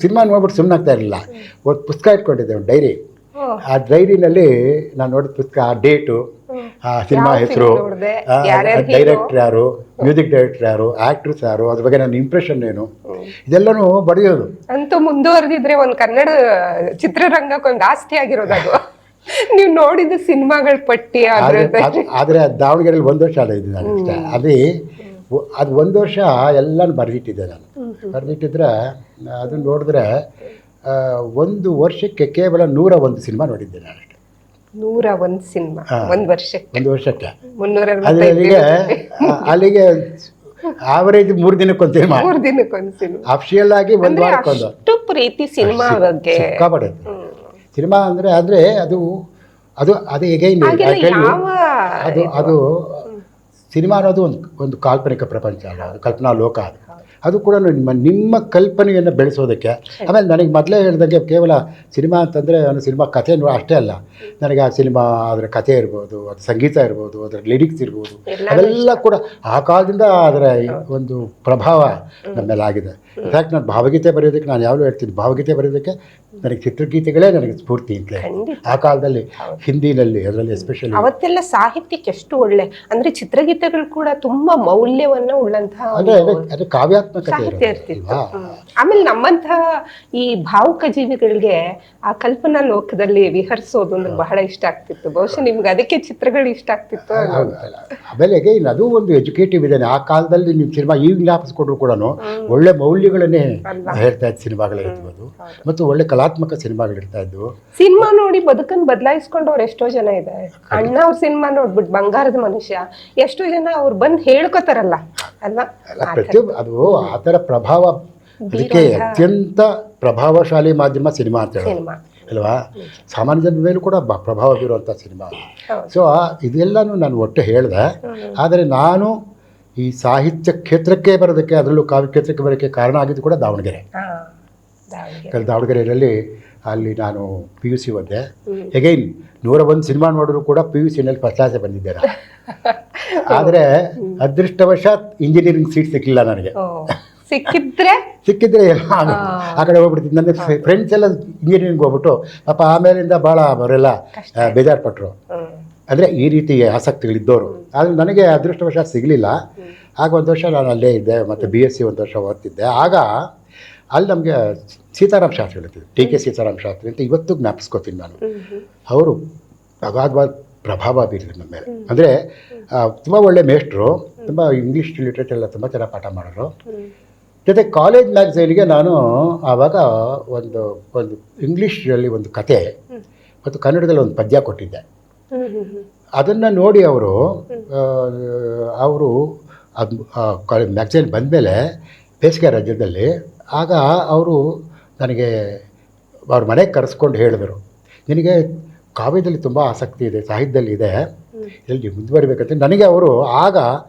ಸಿನಿಮಾ ನೋಡ್ಬಿಟ್ಟು ಸುಮ್ಮನೆ ಆಗ್ತಾ ಇರಲಿಲ್ಲ. ಒಂದು ಪುಸ್ತಕ ಇಟ್ಕೊಂಡಿದ್ದೆ, ಒಂದು ಡೈರಿ. ಆ ಡೈರಿನಲ್ಲಿ ನಾನು ನೋಡಿದ ಪುಸ್ತಕ, ಆ ಡೇಟು, ಆ ಸಿನಿಮಾ ಹೆಸರು, ಡೈರೆಕ್ಟ್ರ್ ಯಾರು, ಮ್ಯೂಸಿಕ್ ಡೈರೆಕ್ಟರ್ ಯಾರು, ಆಕ್ಟ್ರೆಸ್ ಯಾರು, ಅದ್ರ ಬಗ್ಗೆ ನನ್ನ ಇಂಪ್ರೆಷನ್ ಏನು, ಇದೆಲ್ಲನೂ ಬರೆಯೋದು. ಅಂತೂ ಮುಂದುವರೆದಿದ್ರೆ ಒಂದು ಕನ್ನಡ ಚಿತ್ರರಂಗಕ್ಕೊಂದು ಆಸ್ತಿ ಆಗಿರೋದು ಅದು. ನೀವು ನೋಡಿದ ಸಿನಿಮಾಗಳ ಪಟ್ಟಿ. ಆದರೆ ದಾವಣಗೆರೆಯಲ್ಲಿ 1 ವರ್ಷ ಇದ್ದೀನಿ ನಾನು ಅಷ್ಟೇ. ಅದು 1 ವರ್ಷ ಎಲ್ಲನೂ ಬರೆದಿಟ್ಟಿದ್ದೆ ನಾನು. ಬರೆದಿಟ್ಟಿದ್ರೆ ಅದನ್ನು ನೋಡಿದ್ರೆ 1 ವರ್ಷಕ್ಕೆ ಕೇವಲ 101 ಸಿನಿಮಾ ನೋಡಿದ್ದೆ ನಾನು ಅಷ್ಟೇ. 101 ಸಿನಿಮಾ ಒಂದು ವರ್ಷಕ್ಕೆ 1 ವರ್ಷಕ್ಕೆ. 365 ಅಲ್ಲಿಗೆ ಆವರೇಜ್ 3 ದಿನಕ್ಕೊಂದು ಸಿನಿಮಾ, 3 ದಿನಕ್ಕೊಂದು ಸಿನಿಮಾ. ಅಫಿಷಿಯಲ್ ಆಗಿ 1 ವಾರಕ್ಕೊಂದು. ಅಷ್ಟು ಪ್ರೀತಿ ಸಿನಿಮಾ ಬಗ್ಗೆ. ಸಿಕ್ಕಾಪಟ್ಟೆ ಸಿನಿಮಾ ಅಂದರೆ ಅದು ಅದು ಅದು ಎಗೈನ್ ಅದು ಸಿನಿಮಾ ಅನ್ನೋದು ಒಂದು ಕಾಲ್ಪನಿಕ ಪ್ರಪಂಚ ಅಲ್ಲ, ಅದು ಕಲ್ಪನಾ ಲೋಕ. ಅದು ಕೂಡ ನಿಮ್ಮ ಕಲ್ಪನೆಯನ್ನು ಬೆಳೆಸೋದಕ್ಕೆ. ಆಮೇಲೆ ನನಗೆ ಮೊದಲೇ ಹೇಳಿದಂಗೆ ಕೇವಲ ಸಿನಿಮಾ ಅಂತಂದರೆ ಸಿನಿಮಾ ಕಥೆ ಅಷ್ಟೇ ಅಲ್ಲ, ನನಗೆ ಆ ಸಿನಿಮಾ ಅದರ ಕಥೆ ಇರ್ಬೋದು, ಅದು ಸಂಗೀತ ಇರ್ಬೋದು, ಅದರ ಲಿರಿಕ್ಸ್ ಇರ್ಬೋದು, ಅವೆಲ್ಲ ಕೂಡ ಆ ಕಾಲದಿಂದ ಅದರ ಒಂದು ಪ್ರಭಾವ ನಮ್ಮ ಮೇಲೆ ಆಗಿದೆ. ಇನ್ಫ್ಯಾಕ್ಟ್ ನಾನು ಭಾವಗೀತೆ ಬರೆಯೋದಕ್ಕೆ ನಾನು ಯಾವಾಗಲೂ ಹೇಳ್ತೀನಿ, ಭಾವಗೀತೆ ಬರೆಯೋದಕ್ಕೆ ನನಗೆ ಚಿತ್ರಗೀತೆಗಳೇ ನನಗೆ ಸ್ಫೂರ್ತಿ ಅಂತಲೇ. ಆ ಕಾಲದಲ್ಲಿ ಹಿಂದಿನಲ್ಲಿ, ಅದರಲ್ಲಿ ಎಸ್ಪೆಷಲಿ ಅವತ್ತೆಲ್ಲ ಸಾಹಿತ್ಯಕ್ಕೆ ಎಷ್ಟು ಒಳ್ಳೆ ಅಂದ್ರೆ ಚಿತ್ರಗೀತೆಗಳು ಕೂಡ ತುಂಬಾ ಮೌಲ್ಯವನ್ನ ಉಳ್ಳಂತಹ ಅದು ಕಾವ್ಯಾತ್ಮಕತೆ ಸಾಹಿತ್ಯ ಇರ್ತಿತ್ತು. ಆಮೇಲೆ ನಮ್ಮಂತಹ ಈ ಭಾವುಕ ಜೀವಿಗಳಿಗೆ ಆ ಕಲ್ಪನಾ ಲೋಕದಲ್ಲಿ ವಿಹರಿಸೋದು ಅಂದ್ರೆ ಬಹಳ ಇಷ್ಟ ಆಗ್ತಿತ್ತು. ಬಹುಶಃ ನಿಮ್ಗೆ ಅದಕ್ಕೆ ಚಿತ್ರಗಳು ಇಷ್ಟ ಆಗ್ತಿತ್ತು. ಆಮೇಲೆ ಅದು ಒಂದು ಎಜುಕೇಟಿವ್ ಇದೆ. ಆ ಕಾಲದಲ್ಲಿ ನಿಮ್ಮ ಸಿನಿಮಾ ಈಗ ಜ್ಞಾಪಿಸ್ಕೊಂಡ್ರು ಕೂಡ ಒಳ್ಳೆ ಮೌಲ್ಯಗಳನ್ನೇ ಹೇಳ್ತಾ ಇದ್ದ ಸಿನಿಮಾಗಳಿರ್ಬೋದು, ಮತ್ತು ಒಳ್ಳೆ ಕಲಾತ್ಮಕ ಸಿನಿಮಾಗಳಿರ್ತಾ ಇದ್ವು. ಸಿನಿಮಾ ನೋಡಿ ಬದುಕನ್ನು ಬದಲಾಯಿಸ್ಕೊಂಡವ್ರು ಎಷ್ಟೋ ಜನ ಇದ್ದಾರೆ. ಅಣ್ಣ ಅವ್ರ ಸಿನಿಮಾ ನೋಡ್ಬಿಟ್ಟು ಬಂಗಾರದ ಮನುಷ್ಯ ಎಷ್ಟೋ ಜನ ಅವ್ರು ಬಂದು ಹೇಳ್ಕೊತಾರಲ್ಲ ಅಲ್ವಾ. ಪ್ರತಿಯೊಬ್ಬ ಅದು ಆ ಥರ ಪ್ರಭಾವ, ಅದಕ್ಕೆ ಅತ್ಯಂತ ಪ್ರಭಾವಶಾಲಿ ಮಾಧ್ಯಮ ಸಿನಿಮಾ ಅಂತ ಹೇಳಿ ಅಲ್ವಾ. ಸಾಮಾನ್ಯ ಜನರ ಮೇಲೂ ಕೂಡ ಪ್ರಭಾವ ಬೀರುವಂಥ ಸಿನಿಮಾ. ಸೊ ಇದೆಲ್ಲನೂ ನಾನು ಒಟ್ಟು ಹೇಳಿದೆ. ಆದರೆ ನಾನು ಈ ಸಾಹಿತ್ಯ ಕ್ಷೇತ್ರಕ್ಕೆ ಬರೋದಕ್ಕೆ, ಅದರಲ್ಲೂ ಕಾವ್ಯ ಕ್ಷೇತ್ರಕ್ಕೆ ಬರೋಕ್ಕೆ ಕಾರಣ ಆಗಿದ್ದು ಕೂಡ ದಾವಣಗೆರೆ. ದಾವಣಗೆರೆಯಲ್ಲಿ ಅಲ್ಲಿ ನಾನು PUC ಓದಿದೆ. ಎಗೈನ್ 101 ಸಿನಿಮಾ ನೋಡಿದ್ರು ಕೂಡ PUCನಲ್ಲಿ ಫಸ್ಟ್ ಕ್ಲಾಸೇ ಬಂದಿದ್ದೇನೆ. ಆದರೆ ಅದೃಷ್ಟವಶಾತ್ ಇಂಜಿನಿಯರಿಂಗ್ ಸೀಟ್ ಸಿಕ್ಕಿಲ್ಲ ನನಗೆ. ಸಿಕ್ಕಿದ್ರೆ ಆ ಕಡೆ ಹೋಗ್ಬಿಡ್ತಿದ್ದು. ನನ್ನ ಫ್ರೆಂಡ್ಸ್ ಎಲ್ಲ ಇಂಜಿನಿಯರಿಂಗ್ ಹೋಗ್ಬಿಟ್ಟು ಪಾಪ ಆಮೇಲಿಂದ ಭಾಳ ಅವರೆಲ್ಲ ಬೇಜಾರುಪಟ್ಟರು. ಅಂದರೆ ಈ ರೀತಿ ಆಸಕ್ತಿಗಳಿದ್ದವರು. ಆದರೆ ನನಗೆ ಅದೃಷ್ಟವಶಾತ್ ಸಿಗಲಿಲ್ಲ. ಆಗ 1 ವರ್ಷ ನಾನು ಅಲ್ಲೇ ಇದ್ದೆ, ಮತ್ತು BSc 1 ವರ್ಷ ಓದ್ತಿದ್ದೆ. ಆಗ ಅಲ್ಲಿ ನಮಗೆ ಸೀತಾರಾಮ್ ಶಾಸ್ತ್ರಿ ಹೇಳ್ತಿದ್ದೆ, TK ಸೀತಾರಾಮ್ ಶಾಸ್ತ್ರಿ ಅಂತ ಇವತ್ತು ಜ್ಞಾಪಿಸ್ಕೋತೀನಿ ನಾನು. ಅವರು ಅಗಾಧವಾದ ಪ್ರಭಾವ ಬೀರಿದ್ರು ನಮ್ಮ ಮೇಲೆ. ಅಂದರೆ ತುಂಬ ಒಳ್ಳೆ ಮೇಷ್ಟ್ರು, ತುಂಬ ಇಂಗ್ಲೀಷ್ ಲಿಟ್ರೇಚರ್ ಎಲ್ಲ ತುಂಬ ಚೆನ್ನಾಗಿ ಪಾಠ ಮಾಡೋರು. ಜೊತೆ ಕಾಲೇಜ್ ಮ್ಯಾಗಝೈನ್ಗೆ ನಾನು ಆವಾಗ ಒಂದು ಇಂಗ್ಲೀಷಲ್ಲಿ ಒಂದು ಕತೆ ಮತ್ತು ಕನ್ನಡದಲ್ಲಿ ಒಂದು ಪದ್ಯ ಕೊಟ್ಟಿದ್ದೆ. ಅದನ್ನು ನೋಡಿ ಅವರು ಅದು ಕಾಲೇಜ್ ಮ್ಯಾಗಝೈನ್ ಬಂದಮೇಲೆ ಬೇಸಿಗೆ ರಜದಲ್ಲಿ ಆಗ ಅವರು ನನಗೆ ಅವ್ರ ಮನೆಗೆ ಕರೆಸ್ಕೊಂಡು ಹೇಳಿದರು, ನಿನಗೆ ಕಾವ್ಯದಲ್ಲಿ ತುಂಬ ಆಸಕ್ತಿ ಇದೆ, ಸಾಹಿತ್ಯದಲ್ಲಿ ಇದೆ, ಇಲ್ಲಿ ಮುಂದುವರಿಬೇಕಂತ. ನನಗೆ ಅವರು ಆಗ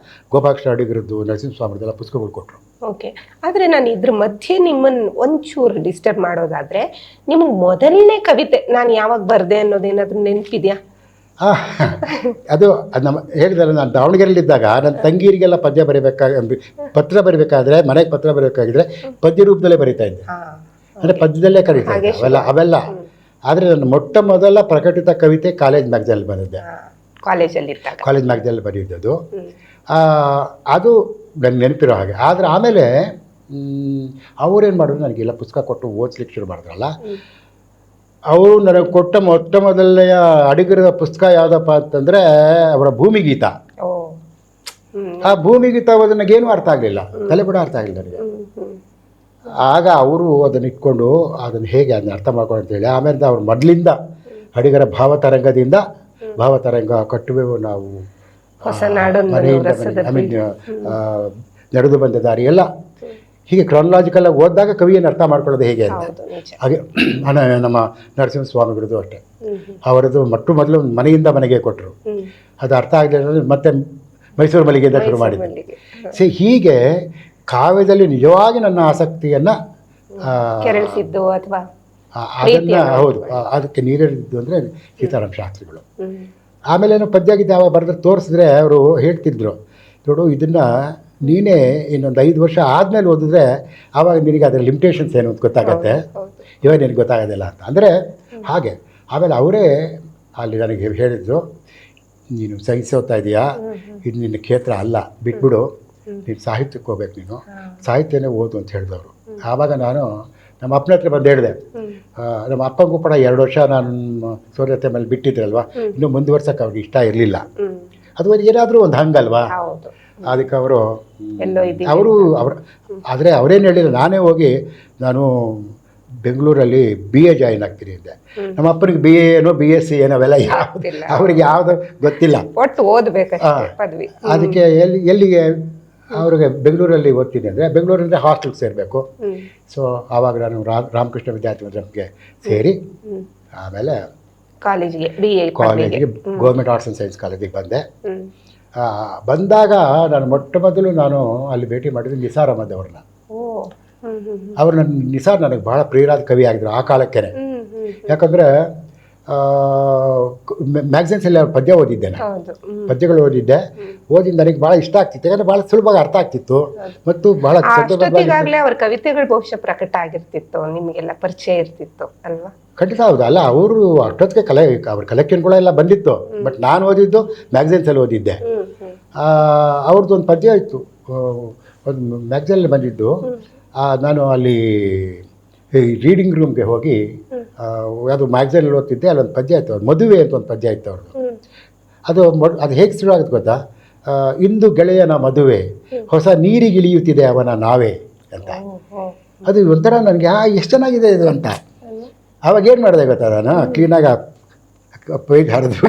ಗೋಪಾಕ್ಷ ಅಡಿಗರದ್ದು, ನರಸಿಂಹಸ್ವಾಮಿದೆಲ್ಲ ಪುಸ್ತಕಗಳು ಕೊಟ್ಟರು. ಓಕೆ. ಆದರೆ ನಾನು ಇದ್ರ ಮಧ್ಯೆ ನಿಮ್ಮನ್ನು ಒಂಚೂರು ಡಿಸ್ಟರ್ಬ್ ಮಾಡೋದಾದರೆ, ನಿಮಗೆ ಮೊದಲನೇ ಕವಿತೆ ನಾನು ಯಾವಾಗ ಬರೆದೆ ಅನ್ನೋದೇನಾದ್ರೂ ನೆನಪಿದೆಯಾ? ಅದು ನಮ್ಮ ಹೇಳಿದಾರೆ, ನಾನು ದಾವಣಗೆರೆಯಲ್ಲಿದ್ದಾಗ ನನ್ನ ತಂಗೀರಿಗೆಲ್ಲ ಪತ್ರ ಬರೀಬೇಕಾದ್ರೆ, ಮನೆಗೆ ಪತ್ರ ಬರೀಬೇಕಾಗಿದ್ರೆ ಪದ್ಯ ರೂಪದಲ್ಲೇ ಬರೀತಾ ಇದ್ದೆ. ಅಂದರೆ ಪದ್ಯದಲ್ಲೇ ಕರೀತಾ ಇದ್ದೆ ಅವೆಲ್ಲ. ಆದರೆ ನನ್ನ ಮೊಟ್ಟ ಮೊದಲ ಪ್ರಕಟಿತ ಕವಿತೆ ಕಾಲೇಜ್ ಮ್ಯಾಗಝೈನಲ್ಲಿ ಬಂದಿದ್ದೆ. ಕಾಲೇಜ್ ಮ್ಯಾಗಝೈನಲ್ಲಿ ಬರೆದಿದ್ದದು. ಅದು ನನಗೆ ನೆನಪಿರೋ ಹಾಗೆ. ಆದರೆ ಆಮೇಲೆ ಅವರೇನು ಮಾಡಿದ್ರು, ನನಗೆಲ್ಲ ಪುಸ್ತಕ ಕೊಟ್ಟು ಓದಿಸ್ಲಿಕ್ಕೆ ಶುರು ಮಾಡಿದ್ರಲ್ಲ, ಅವರು ನನಗೆ ಕೊಟ್ಟ ಮೊಟ್ಟ ಮೊದಲನೆಯ ಅಡಿಗರ ಪುಸ್ತಕ ಯಾವುದಪ್ಪ ಅಂತಂದರೆ ಅವರ ಭೂಮಿಗೀತ. ಆ ಭೂಮಿಗೀತ ನನಗೇನು ಅರ್ಥ ಆಗಲಿಲ್ಲ, ತಲೆ ಕೂಡ ಅರ್ಥ ಆಗಲಿಲ್ಲ ನನಗೆ. ಆಗ ಅವರು ಅದನ್ನು ಇಟ್ಕೊಂಡು ಅದನ್ನು ಹೇಗೆ ಅದನ್ನ ಅರ್ಥ ಮಾಡ್ಕೊಂಡು ಅಂತೇಳಿ, ಆಮೇಲೆ ಅವ್ರು ಮೊದಲಿಂದ ಅಡಿಗರ ಭಾವತರಂಗ ಕಟ್ಟುವೆವು ನಾವು, ನಡೆದು ಬಂದ ದಾರಿ ಎಲ್ಲ ಹೀಗೆ ಕ್ರಾನಲಾಜಿಕಲಾಗಿ ಓದಿದಾಗ ಕವಿಯನ್ನು ಅರ್ಥ ಮಾಡ್ಕೊಳ್ಳೋದು ಹೇಗೆ ಅಂತ. ಹಾಗೆ ನಮ್ಮ ನರಸಿಂಹಸ್ವಾಮಿಗಳದ್ದು ಅಷ್ಟೇ, ಅವರದ್ದು ಮೊದಲು ಮನೆಯಿಂದ ಮನೆಗೆ ಕೊಟ್ಟರು. ಅದು ಅರ್ಥ ಆಗಲಿಲ್ಲ, ಮತ್ತೆ ಮೈಸೂರು ಮಲ್ಲಿಗೆಯಿಂದ ಶುರು ಮಾಡಿದ್ದೆ. ಹೀಗೆ ಕಾವ್ಯದಲ್ಲಿ ನಿಜವಾಗಿ ನನ್ನ ಆಸಕ್ತಿಯನ್ನು ಅದನ್ನು ಹೌದು ಅದಕ್ಕೆ ನೀರಿದ್ದು ಅಂದರೆ ಸೀತಾರಾಮ್ ಶಾಸ್ತ್ರಿಗಳು. ಆಮೇಲೆ ಏನೋ ಪದ್ಯ ಗೀತೆ ಯಾವಾಗ ಬರೆದ್ರೆ ತೋರಿಸಿದ್ರೆ ಅವರು ಹೇಳ್ತಿದ್ರು, ನೋಡು ಇದನ್ನು ನೀನೇ ಇನ್ನೊಂದು 5 ವರ್ಷ ಆದಮೇಲೆ ಓದಿದ್ರೆ ಆವಾಗ ನಿನಗೆ ಅದರ ಲಿಮಿಟೇಷನ್ಸ್ ಏನು ಅಂತ ಗೊತ್ತಾಗತ್ತೆ, ಇವಾಗ ನಿನಗೆ ಗೊತ್ತಾಗೋದಿಲ್ಲ ಅಂತ. ಅಂದರೆ ಹಾಗೆ ಆಮೇಲೆ ಅವರೇ ಅಲ್ಲಿ ನನಗೆ ಹೇಳಿದ್ರು, ನೀನು ಸೈನ್ಸ್ ಓದ್ತಾ ಇದೆಯಾ, ಇದು ನಿನ್ನ ಕ್ಷೇತ್ರ ಅಲ್ಲ, ಬಿಟ್ಬಿಡು, ನೀನು ಸಾಹಿತ್ಯಕ್ಕೆ ಹೋಗ್ಬೇಕು, ನೀನು ಸಾಹಿತ್ಯನೇ ಓದು ಅಂತ ಹೇಳಿದವರು. ಆವಾಗ ನಾನು ನಮ್ಮ ಅಪ್ಪನ ಹತ್ರ ಬಂದು ಹೇಳಿದೆ, ನಮ್ಮ ಅಪ್ಪಗೂ ಕೂಡ 2 ವರ್ಷ ನಾನು ಸೂರ್ಯತೆ ಮೇಲೆ ಬಿಟ್ಟಿದ್ರಲ್ವ, ಇನ್ನೂ ಮುಂದುವರ್ಸೋಕೆ ಅವ್ರಿಗೆ ಇಷ್ಟ ಇರಲಿಲ್ಲ. ಅದು ಏನಾದರೂ ಒಂದು ಹಂಗಲ್ವಾ, ಅದಕ್ಕೆ ಅವರು ಆದರೆ ಅವರೇನು ಹೇಳಿಲ್ಲ, ನಾನೇ ಹೋಗಿ ನಾನು ಬೆಂಗಳೂರಲ್ಲಿ BA ಜಾಯಿನ್ ಆಗ್ತೀನಿ ಅಂದೆ. ನಮ್ಮ ಅಪ್ಪನಿಗೆ BA ಏನೋ BSc ಏನೋ ಅವೆಲ್ಲ ಯಾವುದು ಅವ್ರಿಗೆ ಯಾವುದು ಗೊತ್ತಿಲ್ಲ, ಒಟ್ಟು ಓದಬೇಕಷ್ಟೇ ಪದವಿ. ಅದಕ್ಕೆ ಎಲ್ಲಿಗೆ ಅವ್ರಿಗೆ ಬೆಂಗಳೂರಲ್ಲಿ ಓದ್ತೀನಿ ಅಂದರೆ ಬೆಂಗಳೂರಿಂದ ಹಾಸ್ಟೆಲ್ಗೆ ಸೇರಬೇಕು. ಸೊ ಆವಾಗ ನಾನು ರಾಮಕೃಷ್ಣ ವಿದ್ಯಾರ್ಥಿ ಮಂದಿರಕ್ಕೆ ಸೇರಿ ಆಮೇಲೆ ಕಾಲೇಜಿಗೆ ಕಾಲೇಜಿಗೆ ಗೌರ್ಮೆಂಟ್ ಆರ್ಟ್ಸ್ ಆ್ಯಂಡ್ ಸೈನ್ಸ್ ಕಾಲೇಜಿಗೆ ಬಂದೆ. ಬಂದಾಗ ನಾನು ಮೊಟ್ಟ ಮೊದಲು ನಾನು ಅಲ್ಲಿ ಭೇಟಿ ಮಾಡಿದ್ದು ನಿಸಾರ್ ಅಹಮದ್ ಅವ್ರನ್ನ. ಅವ್ರು ನಿಸಾರ್ ನನಗೆ ಬಹಳ ಪ್ರಿಯರಾದ ಕವಿ ಆಗಿದ್ರು ಆ ಕಾಲಕ್ಕೇ. ಯಾಕಂದರೆ ಮ್ಯಾಗ್ಝಿನ್ಸಲ್ಲಿ ಅವ್ರ ಪದ್ಯ ಓದಿದ್ದೆ ನಾನು, ಪದ್ಯಗಳು ಓದಿದ್ದೆ. ನನಗೆ ಭಾಳ ಇಷ್ಟ ಆಗ್ತಿತ್ತು, ಯಾಕಂದರೆ ಭಾಳ ಸುಲಭವಾಗಿ ಅರ್ಥ ಆಗ್ತಿತ್ತು ಮತ್ತು ಭಾಳ ಅವ್ರ ಕವಿತೆಗಳು ಬಹುಶಃ ಪ್ರಕಟ ಆಗಿರ್ತಿತ್ತು, ನಿಮಗೆಲ್ಲ ಪರಿಚಯ ಇರ್ತಿತ್ತು ಅಲ್ವಾ? ಖಂಡಿತ ಹೌದು. ಅಲ್ಲ, ಅವರು ಅಷ್ಟೊತ್ತಿಗೆ ಅವ್ರ ಕಲೆಕ್ಷನ್ಗಳೆಲ್ಲ ಬಂದಿತ್ತು, ಬಟ್ ನಾನು ಓದಿದ್ದು ಮ್ಯಾಗ್ಝಿನ್ಸಲ್ಲಿ ಓದಿದ್ದೆ. ಅವ್ರದ್ದು ಒಂದು ಪದ್ಯ ಇತ್ತು, ಒಂದು ಮ್ಯಾಗ್ಝಿನಲ್ಲಿ ಬಂದಿದ್ದು. ನಾನು ಅಲ್ಲಿ ರೀಡಿಂಗ್ ರೂಮ್ಗೆ ಹೋಗಿ ಅದು ಮ್ಯಾಗ್ಝಿನಲ್ಲಿ ಓದ್ತಿದ್ದೆ. ಅಲ್ಲೊಂದು ಪದ್ಯ ಇತ್ತು, ಮದುವೆ ಅಂತ ಒಂದು ಪದ್ಯ ಇತ್ತು ಅವ್ರದ್ದು. ಅದು ಹೇಗೆ ಶುರು ಆಗುತ್ತೆ ಗೊತ್ತಾ? ಇಂದು ಗೆಳೆಯನ ಮದುವೆ, ಹೊಸ ನೀರಿಗಿಳಿಯುತ್ತಿದೆ ಅವನ ನಾವೇ ಅಂತ. ಅದು ಒಂಥರ ನನಗೆ ಎಷ್ಟು ಚೆನ್ನಾಗಿದೆ ಇದು ಅಂತ. ಅವಾಗ ಏನು ಮಾಡಿದೆ ಗೊತ್ತಾ, ನಾನು ಕ್ಲೀನಾಗಿ ಪೇಜ್ ಹರಿದು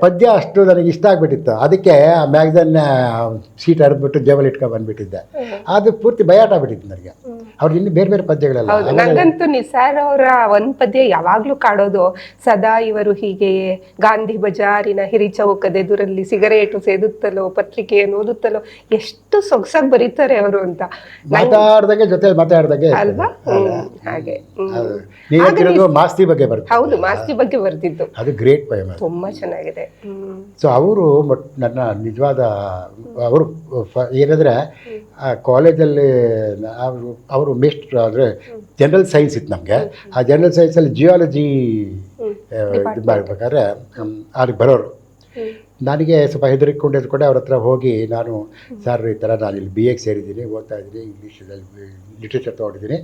ಪದ್ಯ ಅಷ್ಟು ನನಗೆ ಇಷ್ಟ ಆಗಿಬಿಟ್ಟಿತ್ತು. ಅದಕ್ಕೆ ಆ ಮ್ಯಾಗ್ಝಿನ್ ಸೀಟ್ ಹರಿದ್ಬಿಟ್ಟು ಜೇಬಲ್ಲಿ ಇಟ್ಕೊಂಡು ಬಂದುಬಿಟ್ಟಿದ್ದೆ. ಅದು ಪೂರ್ತಿ ಬಯಾಟ ಆಗ್ಬಿಟ್ಟಿತ್ತು ನನಗೆ. ಅವ್ರು ಇನ್ನು ಬೇರೆ ಬೇರೆ ಪದ್ಯಗಳೆಲ್ಲ. ನನಗಂತೂ ನಿಸಾರ್ ಅವರ ಒಂದು ಪದ್ಯ ಯಾವಾಗಲೂ ಕಾಡೋದು, ಸದಾ ಇವರು ಹೀಗೆಯೇ ಗಾಂಧಿ ಬಜಾರಿನ ಹಿರಿಚೌಕದೆದುರಲ್ಲಿ ಸಿಗರೇಟು ಸೇದುತ್ತಲೋ ಪತ್ರಿಕೆಯನ್ನು ಓದುತ್ತಲೋ, ಎಷ್ಟು ಸೊಗಸಾಗಿ ಬರೀತಾರೆ ಅವರು ಅಂತ. ಮಾತಾಡ್ದಾಗೆ ಜೊತೆ ಮಾತಾಡ್ದಾಗೆ ಅಲ್ವಾ? ಹಾಗೆ ಮಾಸ್ತಿ ಬಗ್ಗೆ ಬರ್ತದೆ. ಹೌದು, ಮಾಸ್ತಿ ಬಗ್ಗೆ ಬರ್ತಿದ್ದು. ಅದು ಗ್ರೇಟ್ ಪಯಮ, ತುಂಬಾ ಚೆನ್ನಾಗಿದೆ. ಸೊ ಅವರು ನನ್ನ ನಿಜವಾದ ಅವರು ಏನಂದರೆ ಕಾಲೇಜಲ್ಲಿ ಅವರು ಮೇಸ್ಟ್ರು ಅಂದರೆ ಜನರಲ್ ಸೈನ್ಸ್ ಇತ್ತು ನಮಗೆ. ಆ ಜನರಲ್ ಸೈನ್ಸಲ್ಲಿ ಜಿಯಾಲಜಿ ಇದು ಮಾಡಬೇಕಾದ್ರೆ ಅವ್ರಿಗೆ ಬರೋರು. ನನಗೆ ಸ್ವಲ್ಪ ಹೆದರಿಕೊಂಡು ಅವ್ರ ಹತ್ರ ಹೋಗಿ ನಾನು, ಸರ್ ಈ ಥರ ನಾನು ಇಲ್ಲಿ BAಗೆ ಸೇರಿದ್ದೀನಿ, ಓದ್ತಾ ಇದ್ದೀನಿ, ಇಂಗ್ಲೀಷಲ್ಲಿ ಲಿಟ್ರೇಚರ್ ತೊಗೊಂಡಿದ್ದೀನಿ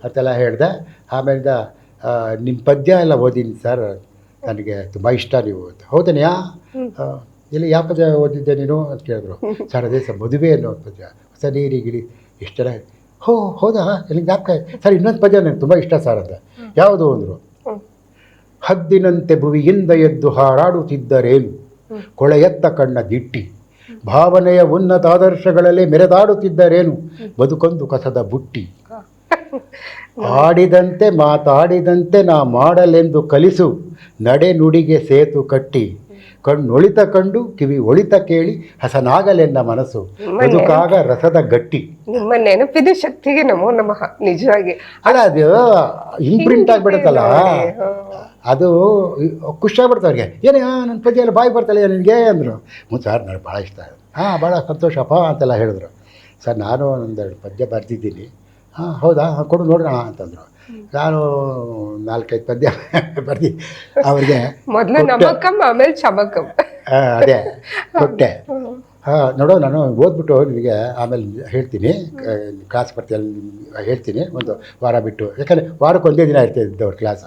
ಅಂತೆಲ್ಲ ಹೇಳಿದೆ. ಆಮೇಲಿಂದ ನಿಮ್ಮ ಪದ್ಯ ಎಲ್ಲ ಓದಿನಿ ಸರ್, ನನಗೆ ತುಂಬ ಇಷ್ಟ ನೀವು. ಹೌದನೆಯಾ? ಇಲ್ಲಿ ಯಾವ ಪದ್ಯ ಓದಿದ್ದೆ ನೀನು ಅಂತ ಕೇಳಿದ್ರು. ಸರ್ ಅದೇ ಸರ್ ಮದುವೆ ಅನ್ನೋ ಪದ್ಯ, ಹೊಸ ನೀರಿಗಿಳಿ ಎಷ್ಟು ಚೆನ್ನಾಗಿ. ಹೌದಾ, ಇಲ್ಲಿ ಜ್ಞಾಪಕ ಸರ್, ಇನ್ನೊಂದು ಪದ್ಯ ನನಗೆ ತುಂಬ ಇಷ್ಟ ಸರ್ ಅಂತ. ಯಾವುದು ಅಂದರು? ಹದ್ದಿನಂತೆ ಭುವಿಯಿಂದ ಎದ್ದು ಹಾರಾಡುತ್ತಿದ್ದರೇನು, ಕೊಳೆಯತ್ತ ಕಣ್ಣ ದಿಟ್ಟಿ, ಭಾವನೆಯ ಉನ್ನತ ಆದರ್ಶಗಳಲ್ಲಿ ಮೆರೆದಾಡುತ್ತಿದ್ದರೇನು, ಬದುಕೊಂದು ಕಸದ ಬುಟ್ಟಿ. ಆಡಿದಂತೆ ಮಾತಾಡಿದಂತೆ ನಾ ಮಾಡಲೆಂದು ಕಲಿಸು, ನಡೆ ನುಡಿಗೆ ಸೇತು ಕಟ್ಟಿ, ಕಣ್ಣೊಳಿತ ಕಂಡು ಕಿವಿ ಒಳಿತ ಕೇಳಿ ಹಸನಾಗಲೆನ್ನ ಮನಸ್ಸು, ಬದುಕಾಗ ರಸದ ಗಟ್ಟಿ. ನಿಮ್ಮ ನೆನಪಿನ ಶಕ್ತಿಗೆ ನಮೋ ನಮಃ. ನಿಜವಾಗಿ ಅಲ್ಲ, ಅದು ಇಂಪ್ರಿಂಟ್ ಆಗಿಬಿಡುತ್ತಲ್ಲ, ಅದು ಖುಷಿ ಆಗ್ಬಿಡ್ತು ಅವ್ರಿಗೆ. ಏನೇ ನನ್ನ ಪದ್ಯ ಎಲ್ಲ ಬಾಯಿ ಬರ್ತಾಳೆ ನನಗೆ ಅಂದರು. ಸರ್ ನನಗೆ ಭಾಳ ಇಷ್ಟ, ಭಾಳ ಸಂತೋಷಪ್ಪ ಅಂತೆಲ್ಲ ಹೇಳಿದ್ರು. ಸರ್ ನಾನು ಒಂದೆರಡು ಪದ್ಯ ಬರ್ತಿದ್ದೀನಿ. ಹೌದಾ, ಕೊಡು ನೋಡೋಣ ಅಂತಂದರು. ನಾನು 4-5 ಪದ್ಯ ಬರ್ದಿ ಅವ್ರಿಗೆ ಮೊದಲು ನಮಕಂ ಆಮೇಲೆ ಚಮಕಂ ಅದೇ ಕೊಟ್ಟೆ. ನೋಡೋ, ನಾನು ಓದ್ಬಿಟ್ಟು ನಿಮಗೆ ಆಮೇಲೆ ಹೇಳ್ತೀನಿ, ಕ್ಲಾಸ್ ಬರ್ತೀಯಲ್ಲ ಹೇಳ್ತೀನಿ, ಒಂದು ವಾರ ಬಿಟ್ಟು. ಯಾಕಂದರೆ ವಾರಕ್ಕೆ ಒಂದೇ ದಿನ ಇರ್ತಿದ್ದವ್ರು ಕ್ಲಾಸ್.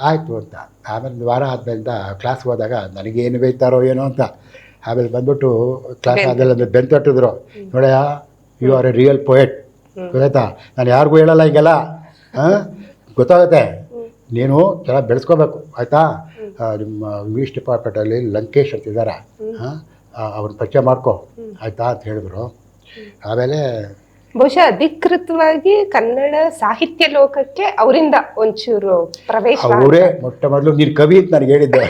ಆಯಿತು ಅಂತ. ಆಮೇಲೆ ಒಂದು ವಾರ ಆದಮೇಲಿಂದ ಕ್ಲಾಸ್ ಹೋದಾಗ ನನಗೇನು ಬೈತಾರೋ ಏನೋ ಅಂತ. ಆಮೇಲೆ ಬಂದ್ಬಿಟ್ಟು ಕ್ಲಾಸ್ ಆದಮೇಲೆ ಬೆಂತಟ್ಟಿದ್ರು. ನೋಡಯ್ಯ, you are a real poet, ಗೊತ್ತಾಯ್ತಾ? ನಾನು ಯಾರಿಗೂ ಹೇಳಲ್ಲ ಈಗೆಲ್ಲ, ಗೊತ್ತಾಗುತ್ತೆ. ನೀನು ಚೆನ್ನಾಗಿ ಬೆಳೆಸ್ಕೋಬೇಕು, ಆಯಿತಾ? ನಿಮ್ಮ ಇಂಗ್ಲೀಷ್ ಡಿಪಾರ್ಟ್ಮೆಂಟಲ್ಲಿ ಲಂಕೇಶ್ ಅಂತಿದ್ದಾರೆ, ಅವ್ರನ್ನ ಪರಿಚಯ ಮಾಡ್ಕೊ, ಆಯಿತಾ ಅಂತ ಹೇಳಿದ್ರು. ಆಮೇಲೆ ಬಹುಶಃ ಅಧಿಕೃತವಾಗಿ ಕನ್ನಡ ಸಾಹಿತ್ಯ ಲೋಕಕ್ಕೆ ಅವರಿಂದ ಒಂಚೂರು ಪ್ರವೇಶ. ಅವರೇ ಮೊಟ್ಟ ಮೊದಲು ನೀನು ಕವಿ ಅಂತ ನನಗೆ ಹೇಳಿದ್ದೆ.